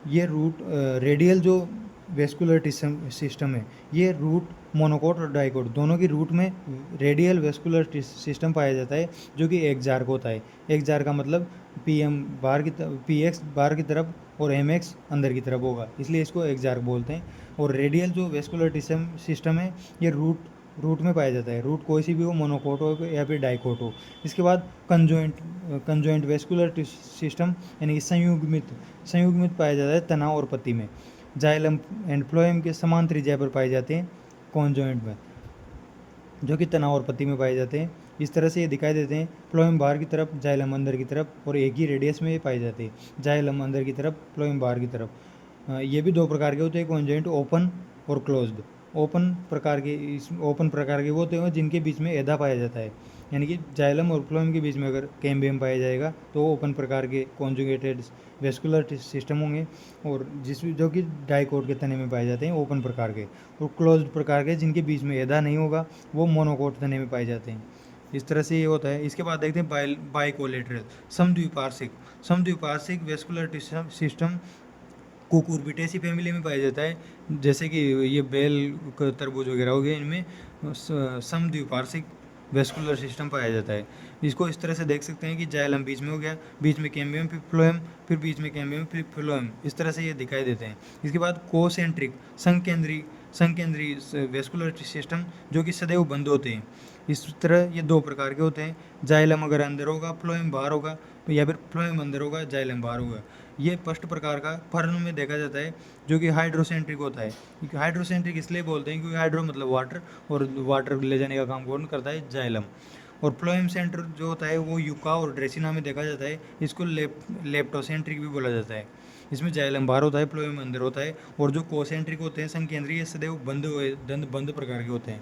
ये रूट रेडियल जो वेस्कुलर सिस्टम है, ये रूट मोनोकोट और डाइकोट दोनों की रूट में रेडियल वेस्कुलर सिस्टम पाया जाता है, जो कि एक्जार्क होता है। एक्जार्क का मतलब PX बाहर की तरफ और MX अंदर की तरफ होगा, इसलिए इसको एक्जार्क बोलते हैं। और रेडियल जो वेस्कुलर सिस्टम है, ये रूट में पाया जाता है। रूट कोई सी भी हो, मोनोकोट हो या फिर डाइकोट हो। इसके बाद कंजॉइंट वेस्कुलर सिस्टम, यानी कि संयुग्मित पाया जाता है तना और पत्ती में। जाइलम एंड फ्लोएम के समान त्रिज्या पर पाए जाते हैं कॉन्जॉइंट में, जो कि तना और पत्ती में पाए जाते हैं। इस तरह से ये दिखाई देते हैं, फ्लोएम बाहर की तरफ, जाइलम अंदर की तरफ, और एक ही रेडियस में ये पाए जाते हैं। जाइलम अंदर की तरफ, फ्लोएम बाहर की तरफ। ये भी दो प्रकार के होते हैं, कॉन्जॉइंट ओपन और क्लोज्ड। ओपन प्रकार के वो होते हैं जिनके बीच में एदा पाया जाता है, यानी कि जाइलम और फ्लोएम के बीच में अगर कैम्बियम पाया जाएगा तो ओपन प्रकार के कॉन्जुगेटेड वेस्कुलर सिस्टम होंगे, और जो कि डाइकोट के तने में पाए जाते हैं ओपन प्रकार के। और क्लोज्ड प्रकार के जिनके बीच में एदा नहीं होगा वो मोनोकोट तने में पाए जाते हैं। इस तरह से ये होता है। इसके बाद देखते हैं बाइकोलेटरल समद्विपार्श्विक वेस्कुलर सिस्टम कुकुरबिटेसी फैमिली में पाया जाता है, जैसे कि ये बेल तरबूज वगैरह हो गए, इनमें समद्विपार्श्विक वेस्कुलर सिस्टम पाया जाता है। इसको इस तरह से देख सकते हैं कि जाइलम बीच में हो गया, बीच में कैम्बियम फिर फ्लोएम, फिर बीच में कैम्बियम फिर फ्लोएम, इस तरह से ये दिखाई देते हैं। इसके बाद कोसेंट्रिक संकेंद्री वेस्कुलर सिस्टम, जो कि सदैव बंद होते हैं। इस तरह ये दो प्रकार के होते हैं, जाइलम अगर अंदर होगा फ्लोएम बाहर होगा, या फिर फ्लोएम अंदर होगा जाइलम बाहर होगा। ये फर्स्ट प्रकार का फर्न में देखा जाता है, जो कि हाइड्रोसेंट्रिक होता है। हाइड्रोसेंट्रिक इसलिए बोलते हैं क्योंकि हाइड्रो मतलब वाटर, और वाटर ले जाने का काम कौन करता है? जाइलम। और फ्लोएम सेंटर जो होता है वो यूका और ड्रेसिना में देखा जाता है, इसको लेप्टोसेंट्रिक भी बोला जाता है। इसमें जाइलम बाहर होता है, फ्लोएम अंदर होता है। और जो कोसेंट्रिक होते हैं संकेंद्रीय, सदैव बंद प्रकार के होते हैं।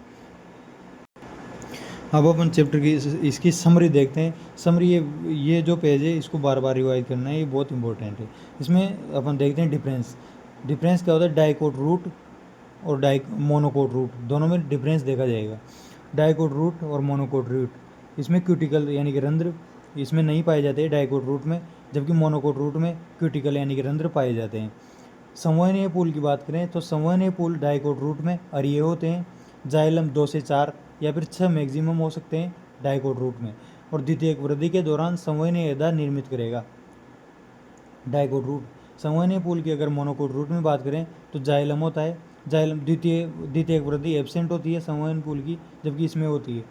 अब अपन चैप्टर की इसकी समरी देखते हैं। समरी ये जो पेज है इसको बार बार रिवाइज करना है, ये बहुत इंपॉर्टेंट है। इसमें अपन देखते हैं डिफरेंस क्या होता है। डाइकोट रूट और मोनोकोट रूट दोनों में डिफरेंस देखा जाएगा। डाइकोट रूट और मोनोकोट रूट, इसमें क्यूटिकल यानी कि रंध्र इसमें नहीं पाए जाते हैं डाइकोट रूट में, जबकि मोनोकोट रूट में क्यूटिकल यानी कि रंध्र पाए जाते हैं। संवहनीय पुल की बात करें तो संवहनीय पुल डाइकोट रूट में अरीय होते हैं। जाइलम 2 से 4 या फिर 6 मैक्सिमम हो सकते हैं डाइकोट रूट में, और द्वितीयक वृद्धि के दौरान संवहनीय एदा निर्मित करेगा डाइकोट रूट। संवहनीय पुल की अगर मोनोकोट रूट में बात करें तो जाइलम होता है। जाइलम द्वितीयक वृद्धि एब्सेंट होती है संवहन पुल की, जबकि इसमें होती है।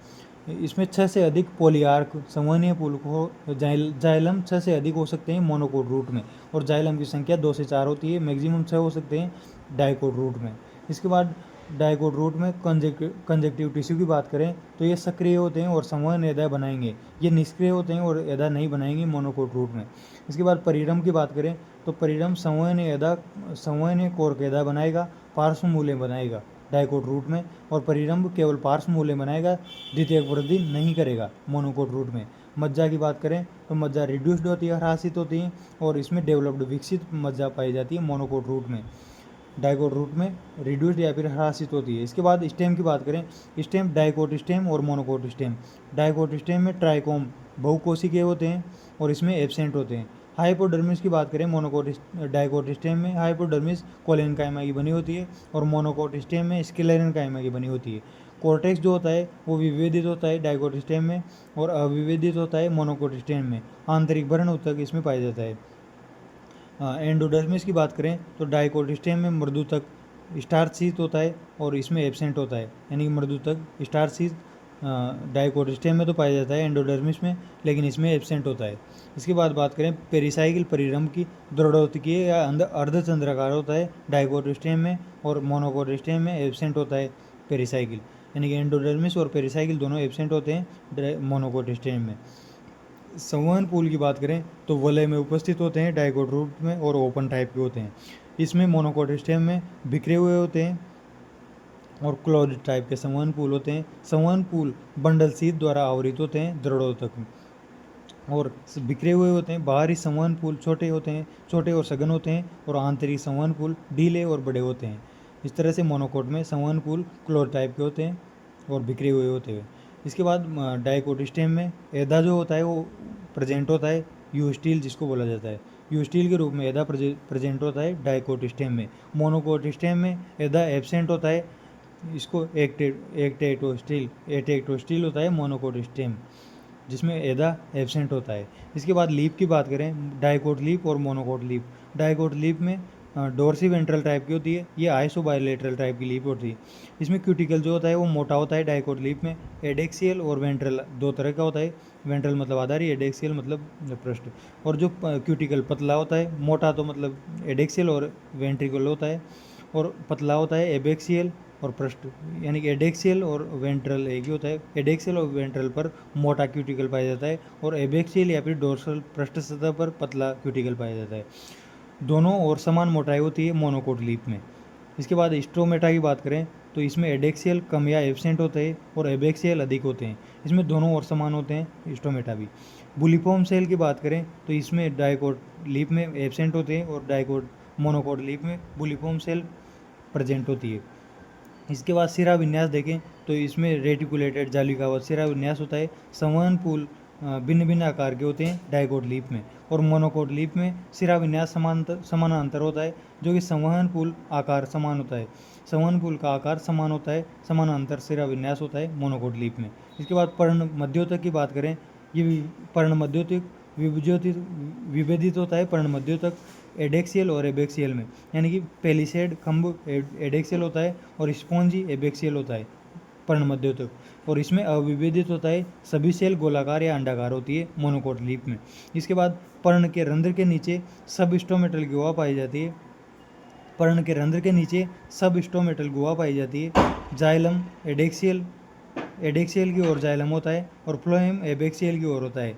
इसमें 6 से अधिक पॉलीआर्क संवहनीय पुल को जाइलम 6 से अधिक हो सकते हैं मोनोकोट रूट में, और जाइलम की संख्या 2 से 4 होती है, मैक्सिमम 6 हो सकते हैं डाइकोट रूट में। इसके बाद डाइकोट रूट में कंजक्टिव टिश्यू की बात करें तो ये सक्रिय होते हैं और संवहन एदा बनाएंगे, ये निष्क्रिय होते हैं और एदा नहीं बनाएंगे मोनोकोट रूट में। इसके बाद परिरम की बात करें तो परिरम संवहन कोर्क एदा बनाएगा, पार्श्व मूल्य बनाएगा डाइकोट रूट में, और परिरंभ केवल पार्श्व मूल्य बनाएगा, द्वितीयक वृद्धि नहीं करेगा मोनोकोट रूट में। मज्जा की बात करें तो मज्जा रिड्यूस्ड होती है, ह्रासित होती है, और इसमें डेवलप्ड विकसित मज्जा पाई जाती है मोनोकोट रूट में। डाइकोट रूट में रिड्यूस्ड या फिर ह्रासित होती है। इसके बाद स्टेम की बात करें, स्टेम डाइकोट स्टेम और मोनोकोट स्टेम। डाइकोट स्टेम में ट्राइकोम बहुकोशिकीय होते हैं और इसमें एब्सेंट होते हैं। हाइपोडर्मिस की बात करें मोनोकोट डाइकोट स्टेम में, हाइपोडर्मिस कोलेनकाइमा की बनी होती है और मोनोकोट स्टेम में स्क्लेरेनकाइमा की बनी होती है। कोर्टेक्स जो होता है वो विभेदित होता है डाइकोट स्टेम में और अविभेदित होता है मोनोकोट स्टेम में। आंतरिक भरण ऊतक इसमें पाया जाता है। एंडोडर्मिस की बात करें तो डाइकोट स्टेम में मृदुतक स्टार्च शीत होता है और इसमें एब्सेंट होता है, यानी कि मृदुतक स्टार्च शीत डाइकोट स्टेम में तो पाया जाता है एंडोडर्मिस में, लेकिन इसमें एब्सेंट होता है। इसके बाद बात करें पेरिसाइकिल परिरंभ की, दृढ़ोत्कीय या अर्धचंद्राकार होता है डाइकोट स्टेम में और मोनोकोट स्टेम में एब्सेंट होता है पेरिसाइकिल, यानी कि एंडोडर्मिस और पेरिसाइकिल दोनों एब्सेंट होते हैं मोनोकोट स्टेम में। संवहन पूल की बात करें तो वलय में उपस्थित होते हैं डाइकोट रूप में और ओपन टाइप के होते हैं। इसमें मोनोकोट स्टेम में बिखरे हुए होते हैं और क्लोज टाइप के संवहन पूल होते हैं। संवहन पूल बंडल शीत द्वारा आवृत होते हैं दृढ़ोतक में और बिखरे हुए होते हैं। बाहरी संवहन पूल छोटे होते हैं, छोटे और सघन होते हैं और आंतरिक संवहन पूल ढीले और बड़े होते हैं। इस तरह से मोनोकोट में संवहन पूल क्लोज टाइप के होते हैं और बिखरे हुए होते हैं। इसके बाद डाइकोट स्टेम में एदा जो होता है वो प्रेजेंट होता है, यू स्टील जिसको बोला जाता है, यू स्टील के रूप में एदा प्रेजेंट होता है डाइकोट स्टेम में। मोनोकोट स्टेम में एदा एब्सेंट होता है, इसको एटेक्टोस्टील होता है मोनोकोट स्टेम जिसमें एदा एब्सेंट होता है। इसके बाद लीप की बात करें, डाइकोट लीप और मोनोकोट लीप। डाइकोट लीप में डोर्सी वेंट्रल टाइप की होती है, ये आइसो बायोलेटरल टाइप की लीप होती है। इसमें क्यूटिकल जो होता है वो मोटा होता है डाइकोट लीप में। एडेक्सियल और वेंट्रल दो तरह का होता है, वेंट्रल मतलब आधारी, एडेक्सियल मतलब पृष्ठ। और जो क्यूटिकल पतला होता है, मोटा तो मतलब एडेक्सियल और वेंट्रिकल होता है, और पतला होता है एबेक्सियल और पृष्ठ, यानी कि एडेक्सियल और वेंट्रल एक ही होता है। एडेक्सियल और वेंट्रल पर मोटा क्यूटिकल पाया जाता है और एबेक्सियल या फिर डोर्सल पृष्ठ सतह पर पतला क्यूटिकल पाया जाता है। दोनों और समान मोटाई होती है मोनोकोट लीप में। इसके बाद स्ट्रोमेटा की बात करें तो इसमें एडेक्सियल कम या एब्सेंट होते हैं और एबेक्सियल अधिक होते हैं। इसमें दोनों और समान होते हैं स्ट्रोमेटा भी। बुलिफॉर्म सेल की बात करें तो इसमें डाइकोट लीप में एब्सेंट होते हैं और डाइकोट मोनोकोट लीप में बुलिफॉर्म सेल प्रेजेंट होती है। इसके बाद सिरा विन्यास देखें तो इसमें रेटिकुलेटेड जालिकावत सिरा विन्यास होता है। संवहन पूल भिन्न भिन्न आकार के होते हैं डाइकोट लीप में, और मोनोकोट लीप में सिरा विन्यास समानांतर होता है, जो कि संवहन पूल आकार समान होता है। संवहन पूल का आकार समान होता है, समानांतर सिरा विन्यास होता है मोनोकोट लीप में। इसके बाद पर्ण मध्योतक की बात करें, ये पर्ण मध्योतक विभेदित होता है पर्ण मध्योतक एडेक्सियल और एबेक्सियल में, यानी कि पेलिसेड खंभ एडेक्सियल होता है और स्पॉन्जी एबेक्सियल होता है पर्ण मध्योतक, और इसमें अविभेदित होता है, सभी सेल गोलाकार या अंडाकार होती है मोनोकोट लीप में। इसके बाद पर्ण के रंध्र के नीचे सब स्टोमेटल गुहा पाई जाती है, पर्ण के रंध्र के नीचे सब स्टोमेटल गुहा पाई जाती है। जाइलम एडेक्सियल की ओर जाइलम होता है और फ्लोएम एबेक्सियल की ओर होता है।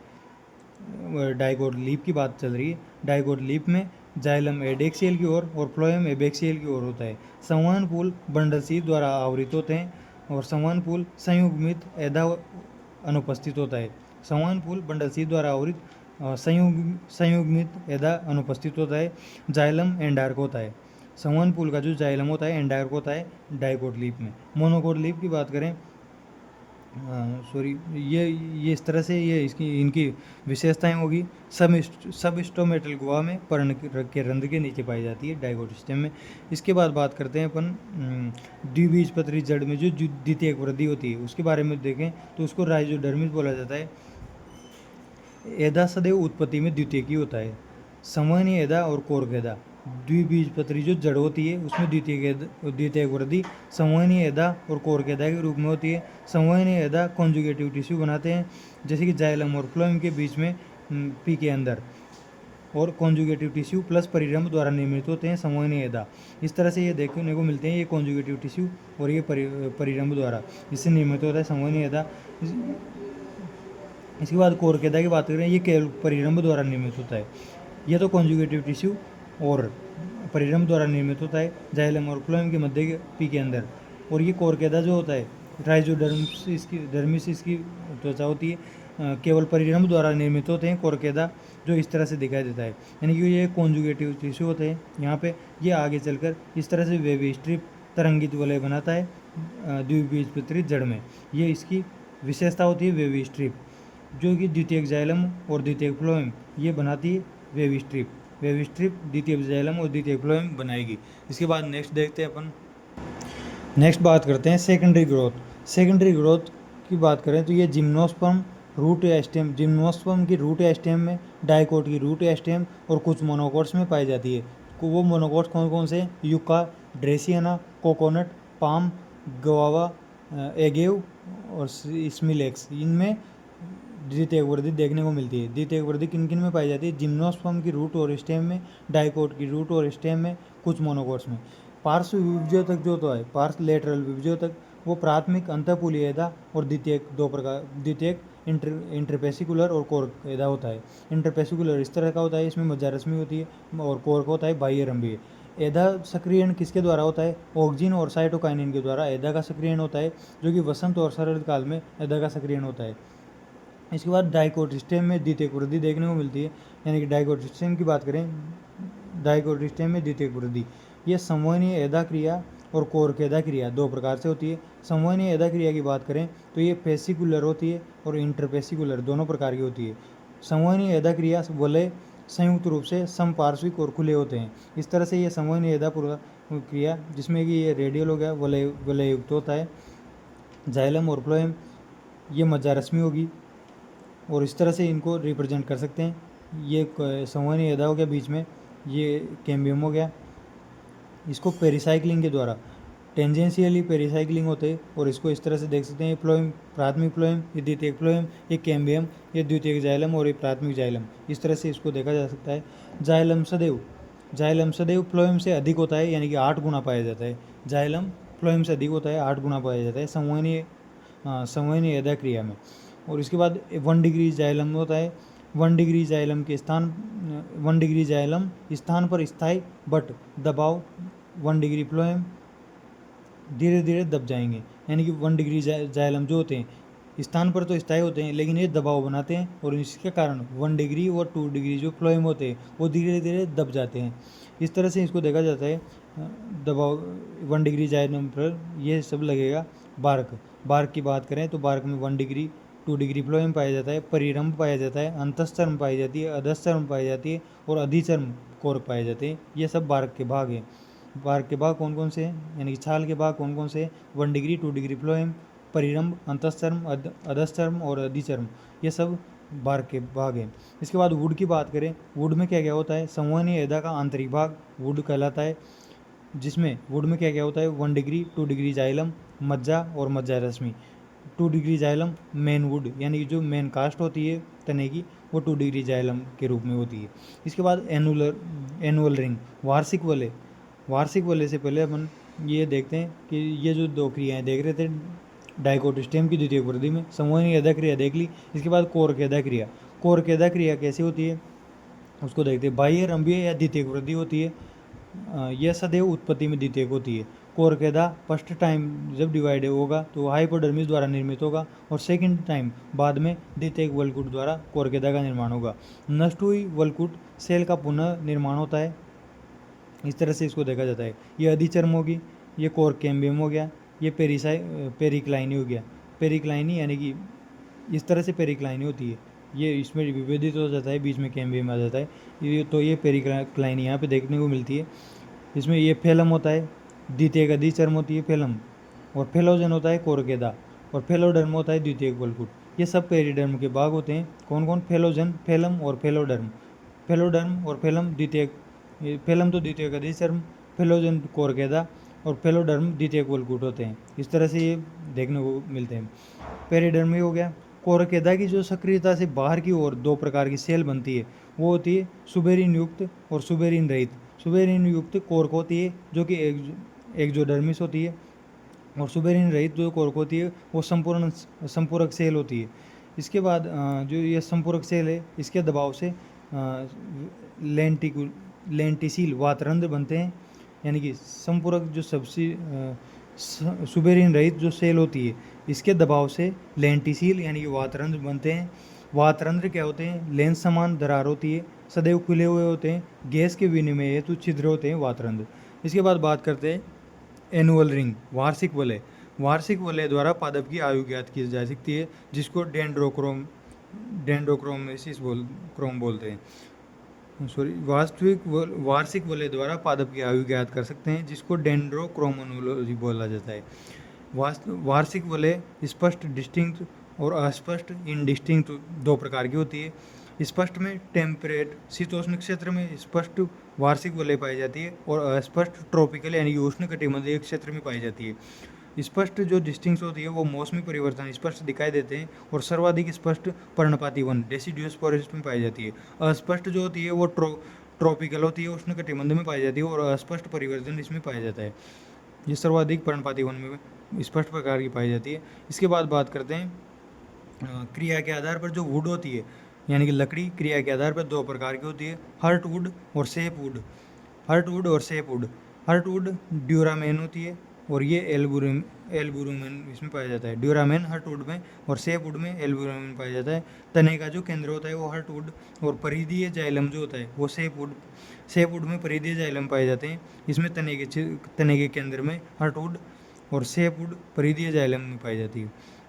डाइकोट लीप की बात चल रही है, डाइकोट लीप में जाइलम एडेक्सियल की ओर और फ्लोएम एबेक्सियल की ओर होता है। संवहन पूल बंडल शीत द्वारा आवृत होते हैं और संवहन पूल संयुग्मित एदा अनुपस्थित होता है। संवहन पूल बंडल शीत द्वारा आवृत संयुग्मित एदा अनुपस्थित होता है। जाइलम एंडार्क होता है। संवहन पूल का जो जाइलम होता है एंडार्क होता है डाइकोट लीप में। मोनोकोट लीप की बात करें, ये इस तरह से ये इनकी विशेषताएं होगी। सब स्टोमेटल गुहा में पर्ण के रंध्र के नीचे पाई जाती है डाइकोट सिस्टम में। इसके बाद बात करते हैं अपन द्विबीजपत्री जड़ में जो द्वितीयक वृद्धि होती है उसके बारे में देखें तो उसको राइजोडर्मिस बोला जाता है। एदा सदैव उत्पत्ति में द्वितीयक होता है। संवहनी एदा और कोर्क एदा, द्विबीजपत्री जो जड़ होती है उसमें द्वितीयक वृद्धि संवहनी एदा और कोर्क एदा के रूप में होती है। संवहनी एदा कॉन्जुगेटिव टिश्यू बनाते हैं, जैसे कि जाइलम और फ्लोएम के बीच में पी के अंदर, और कॉन्जुगेटिव टिश्यू प्लस परिरंभ द्वारा निर्मित होते हैं संवहनी एदा। इस तरह से ये देखने को मिलते हैं, ये कॉन्जुगेटिव टिश्यू और ये परिरंभ द्वारा इससे निर्मित होता है संवहनी एदा। इसके बाद कोर्क एदा की बात करें, ये केवल परिरंभ द्वारा निर्मित होता है। यह तो कॉन्जुगेटिव टिश्यू और परिरंभ द्वारा निर्मित होता है जाइलम और फ्लोएम के मध्य के पी के अंदर। और ये कोर्केदा जो होता है राइजोडर्मिस इसकी त्वचा होती है, केवल परिरंभ द्वारा निर्मित होते हैं कोर्केदा, जो इस तरह से दिखाई देता है, यानी कि ये कॉन्जुगेटिव टिश्यू होते हैं। यहाँ पे ये आगे चलकर इस तरह से वेवी स्ट्रिप तरंगित वलय बनाता है द्विबीजपत्री जड़ में। ये इसकी विशेषता होती है वेवी स्ट्रिप, जो कि द्वितीयक जाइलम और द्वितीयक फ्लोएम ये बनाती है वेव स्ट्रिप द्वितीयक जाइलम और द्वितीयक फ्लोएम बनाएगी। इसके बाद नेक्स्ट देखते हैं अपन, नेक्स्ट बात करते हैं सेकेंडरी ग्रोथ। सेकेंडरी ग्रोथ की बात करें तो ये जिम्नोस्पर्म रूट या स्टेम, जिम्नोस्पर्म की रूट या स्टेम में, डाइकोट की रूट या स्टेम और कुछ मोनोकोट्स में पाई जाती है। वो मोनोकोट्स कौन कौन से? Yucca, dracaena, coconut, palm, guava, agave और स्मिलेक्स, इनमें द्वितीयक वृद्धि देखने को मिलती है। द्वितीयक वृद्धि किन किन में पाई जाती है? जिम्नोस्पर्म की रूट और स्टेम में, डाइकोट की रूट और स्टेम में, कुछ मोनोकोट्स में। पार्श्व विभज्योतक जो तो है, पार्श्व लेटरल विभज्योतक, वो प्राथमिक अंतःपुलीय एदा और द्वितीयक दो प्रकार, द्वितीयक इंटरपेसिकुलर और कोर्क एदा होता है। इंटरपेसिकुलर इस तरह का होता है, इसमें मज्जारश्मि होती है, और कोर्क होता है बाह्य रंध्रीय। एदा सक्रियण किसके द्वारा होता है? ऑक्जिन और साइटोकाइनिन के द्वारा एदा का सक्रियण होता है, जो कि वसंत और शरद काल में एदा का सक्रियण होता है। इसके बाद डाइकोट स्टेम में द्वितीयक वृद्धि देखने को मिलती है, यानी कि डाइकोट स्टेम की बात करें, डाइकोट स्टेम में द्वितीयक वृद्धि, यह संवहनीय एदा क्रिया और कोर्क एदा क्रिया दो प्रकार से होती है। संवहनीय एदा क्रिया की बात करें तो ये पेसिकुलर होती है और इंटरपेसिकुलर दोनों प्रकार की होती है। संवहनीय एदा क्रिया वलय संयुक्त रूप से समपार्श्विक और खुले होते हैं। इस तरह से ये संवहनीय एदा क्रिया, जिसमें कि ये रेडियल हो गया, वलय युक्त होता है। जाइलम और फ्लोएम ये मज्जारश्मि होगी, और इस तरह से इनको रिप्रेजेंट कर सकते हैं। ये संवहनीय एदा हो गया बीच में, ये कैम्बियम हो गया। इसको पेरिसाइक्लिंग के द्वारा, टेंजेंशियली पेरिसाइक्लिंग होते हैं, और इसको इस तरह से देख सकते हैं। फ्लोएम, प्राथमिक फ्लोएम, ये द्वितीयक फ्लोएम, ये कैम्बियम, ये द्वितीयक जाइलम और ये प्राथमिक जाइलम, इस तरह से इसको देखा जा सकता है। जाइलम सदैव फ्लोएम से अधिक होता है, यानी कि 8 गुना पाया जाता है। जाइलम फ्लोएम से अधिक होता है, 8 गुना पाया जाता है संवहनीय एदा क्रिया में। और इसके बाद 1 डिग्री जाइलम होता है। 1 डिग्री जाइलम के स्थान 1 डिग्री जाइलम स्थान पर स्थायी, बट दबाव 1 डिग्री फ्लोएम धीरे धीरे दब जाएंगे, यानी कि 1 डिग्री जाइलम जो होते हैं स्थान पर तो स्थायी होते हैं, लेकिन ये दबाव बनाते हैं, और इसके कारण 1 डिग्री और 2 डिग्री जो फ्लोएम होते हैं वो धीरे धीरे दब जाते हैं। इस तरह से इसको देखा जाता है। दबाव 1 डिग्री जाइलम पर ये सब लगेगा। बार्क की बात करें तो बार्क में 1 डिग्री 2 डिग्री फ्लोएम पाया जाता है, परिरंभ पाया जाता है, अंतःचर्म पाई जाती है, अधश्चर्म पाई जाती है, और अधिचर्म कोर्क पाए जाते हैं। ये सब बार्क के भाग हैं। बार्क के भाग कौन कौन से हैं, यानी कि छाल के भाग कौन कौन से हैं? 1 डिग्री 2 डिग्री फ्लोएम, परिरंभ, अंतःचर्म, अधश्चर्म और अधिचर्म, ये सब बार्क के भाग हैं। इसके बाद वुड की बात करें, वुड में क्या क्या होता है? संवहनीय एदा का आंतरिक भाग वुड कहलाता है, जिसमें वुड में क्या क्या होता है? 1 डिग्री 2 डिग्री जाइलम, मज्जा और मज्जारश्मि। 2 डिग्री जाइलम मेन वुड, यानी कि जो मेन कास्ट होती है तने की, वो 2 डिग्री जाइलम के रूप में होती है। इसके बाद एनुअल रिंग, वार्षिक वलय से पहले अपन ये देखते हैं कि ये जो दो क्रियाएं देख रहे थे डाइकोट स्टेम की द्वितीयक वृद्धि में, संवहनीय एदा क्रिया देख ली। इसके बाद कोर्क एदा क्रिया कैसी होती है उसको देखते हैं। बाह्य रंभीय या द्वितीयक वृद्धि होती है, यह सदैव उत्पत्ति में द्वितीयक होती है। कोर्क एदा फर्स्ट टाइम जब डिवाइड होगा तो हाइपोडर्मिस द्वारा निर्मित होगा, और सेकंड टाइम बाद में द्वितीयक वलकुट द्वारा कोर्क एदा का निर्माण होगा। नष्ट हुई वलकुट सेल का पुनः निर्माण होता है, इस तरह से इसको देखा जाता है। ये अधिचर्म होगी, ये कोर्क कैम्बियम हो गया, ये पेरिक्लाइनी हो गया। पेरिक्लाइनी यानी कि इस तरह से पेरिक्लाइनी होती है, ये इसमें विभेदित हो जाता है, बीच में कैम्बियम आ जाता है। ये पेरिक्लाइनी यहाँ पे देखने को मिलती है। इसमें ये फेलम होता है, द्वितीयक अधिचर्म होती है फेलम, और फेलोजन होता है कोर्क एदा, और फेलोडर्म होता है द्वितीयक वलकुट। ये सब पेरिडर्म के भाग होते हैं। कौन कौन? फेलोजन, फेलम और फेलोडर्म। फेलोडर्म और फेलम द्वितीयक, फेलम तो द्वितीयक अधिचर्म, फेलोजन कोर्क एदा और फेलोडर्म द्वितीयक वलकुट होते हैं। इस तरह से ये देखने को मिलते हैं। पेरिडर्म हो गया। कोर्क एदा की जो सक्रियता से बाहर की ओर 2 प्रकार की सेल बनती है, वो होती है सुबेरिन युक्त और सुबेरिन रहित। सुबेरिन युक्त कोर्क होती है जो कि एक्जोडर्मिस होती है, और सुबेरिन रहित जो कोर्क होती है वो संपूरक सेल होती है। इसके बाद जो ये संपूरक सेल है, इसके दबाव से लेंटिसिल वातरंध्र बनते हैं, यानी कि संपूरक जो सुबेरिन रहित जो सेल होती है, इसके दबाव से लेंटिसिल यानी कि वातरंध्र बनते हैं। वातरंध्र क्या होते हैं? लेंस समान दरार होती है, सदैव खुले हुए होते हैं, गैस के विनिमय हेतु छिद्र होते हैं वातरंध्र। इसके बाद बात करते हैं एनुअल रिंग, वार्षिक वलय। वार्षिक वलय द्वारा पादप की आयु ज्ञात की जा सकती है, जिसको डेंड्रोक्रोम क्रोम बोलते हैं। वार्षिक वलय द्वारा पादप की आयु ज्ञात कर सकते हैं, जिसको डेंड्रोक्रोमोनोलॉजी बोला जाता है। वार्षिक वलय स्पष्ट, डिस्टिंक्ट और अस्पष्ट, इनडिस्टिंक्ट दो प्रकार की होती है। स्पष्ट में टेम्परेट शीतोष्ण क्षेत्र में स्पष्ट वार्षिक वलय पाई जाती है, और अस्पष्ट ट्रॉपिकल यानी उष्ण कटिबंधीय क्षेत्र में पाई जाती है। स्पष्ट जो डिस्टिंक्ट होती है वो मौसमी परिवर्तन स्पष्ट दिखाई देते हैं, और सर्वाधिक स्पष्ट पर्णपाती वन डेसिडुअस फॉरेस्ट में पाई जाती है। अस्पष्ट जो होती है वो ट्रॉपिकल होती है, उष्ण कटिबंध में पाई जाती है, और अस्पष्ट परिवर्तन इसमें पाया जाता है। ये सर्वाधिक पर्णपाती वन में स्पष्ट प्रकार की पाई जाती है। इसके बाद बात करते हैं क्रिया के आधार पर जो वुड होती है, यानी कि लकड़ी क्रिया के आधार पर दो प्रकार की होती है, हर्ट वुड और सेप वुड। हर्ट वुड और सेप वुड। हर्ट वुड ड्यूरामेन होती है, और ये एल्बुरुमेन इसमें पाया जाता है। ड्यूरामेन हर्ट वुड में और सेप वुड में एल्बुरुमेन पाया जाता है। तने का जो केंद्र होता है वो हर्ट वुड, और परिधीय जाइलम जो होता है वो सेप वुड में परिधीय जाइलम पाए जाते हैं। इसमें तने के केंद्र में हर्ट वुड और सेप वुड परिधीय जाइलम में पाई जाती है।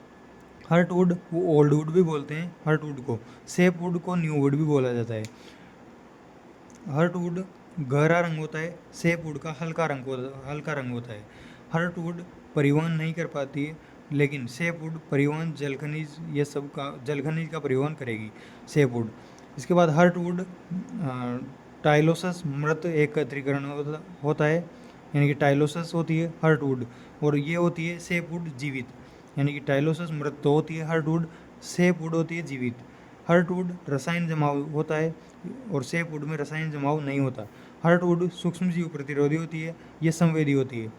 हर्ट वुड वो ओल्ड वुड भी बोलते हैं हर्ट वुड को, सेप वुड को न्यू वुड भी बोला जाता है। हर्ट वुड गहरा रंग होता है, सेप वुड का हल्का रंग होता है। हर्ट वुड परिवहन नहीं कर पाती है, लेकिन सेप वुड परिवहन जल खनिज का परिवहन करेगी सेप वुड। इसके बाद हर्ट वुड टाइलोसस मृत एकत्रीकरण होता है, यानी कि टाइलोसस होती है हर्ट वुड, और ये होती है सेप वुड जीवित। यानी कि टाइलोसस मृत तो होती है हर्ट वुड, सेप वुड होती है जीवित। हर्ट वुड रसायन जमाव होता है, और सेप वुड में रसायन जमाव नहीं होता। हर्ट वुड सूक्ष्म जीव प्रतिरोधी होती है, ये संवेदी होती है।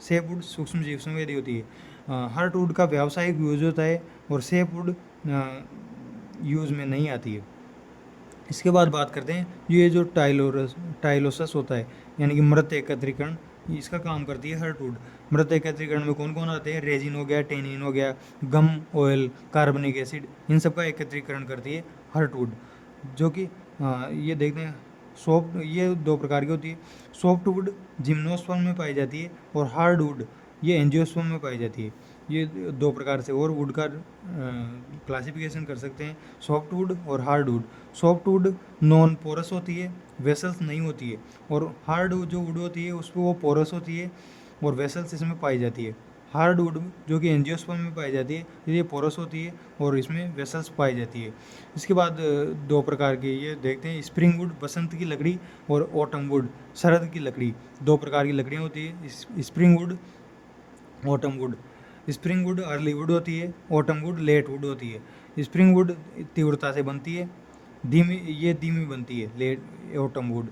सेप वुड सूक्ष्म जीव संवेदी होती है। हर्ट वुड का व्यावसायिक यूज होता है, और सेप वुड यूज में नहीं आती है। इसके बाद बात करते हैं ये जो टाइलोसस होता है, यानी कि मृत एकत्रीकरण, इसका काम करती है हर्ट वुड। मृत एकत्रीकरण में कौन कौन आते हैं? रेजिन हो गया, टेनिन हो गया, गम ऑयल, कार्बनिक एसिड, इन सब का एकत्रीकरण करती है हर्ट वुड। जो कि ये देखते हैं ये दो प्रकार की होती है। सॉफ्ट वुड जिम्नोस्पर्म में पाई जाती है, और हार्ड वुड ये एंजियोस्पर्म में पाई जाती है। ये दो प्रकार से और वुड का क्लासिफिकेशन कर सकते हैं, सॉफ्ट वुड और hard wood. Soft wood non porous होती है, वेसल्स नहीं होती है, और हार्ड जो वुड होती है उसमें वो पोरस होती है और वेसल्स इसमें पाई जाती है। हार्ड वुड जो कि एंजियोस्पर्म में पाई जाती है, ये पोरस होती है और इसमें वेसल्स पाई जाती है। इसके बाद दो प्रकार की ये देखते हैं, स्प्रिंग वुड बसंत की लकड़ी, और ऑटम वुड शरद की लकड़ी। दो प्रकार की लकड़ियाँ होती है, spring would, autumn wood. Spring would early would होती है, ऑटम वुड लेट वुड होती है। स्प्रिंग वुड तीव्रता से बनती है, धीमी बनती है late autumn wood.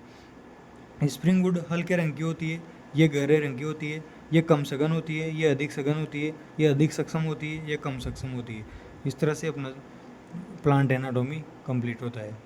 Spring wood हल्के रंग की होती है, ये गहरे रंग की होती है, ये कम सघन होती है, ये अधिक सघन होती है, ये अधिक सक्षम होती है, ये कम सक्षम होती है। इस तरह से अपना प्लांट एनाटॉमी कंप्लीट होता है।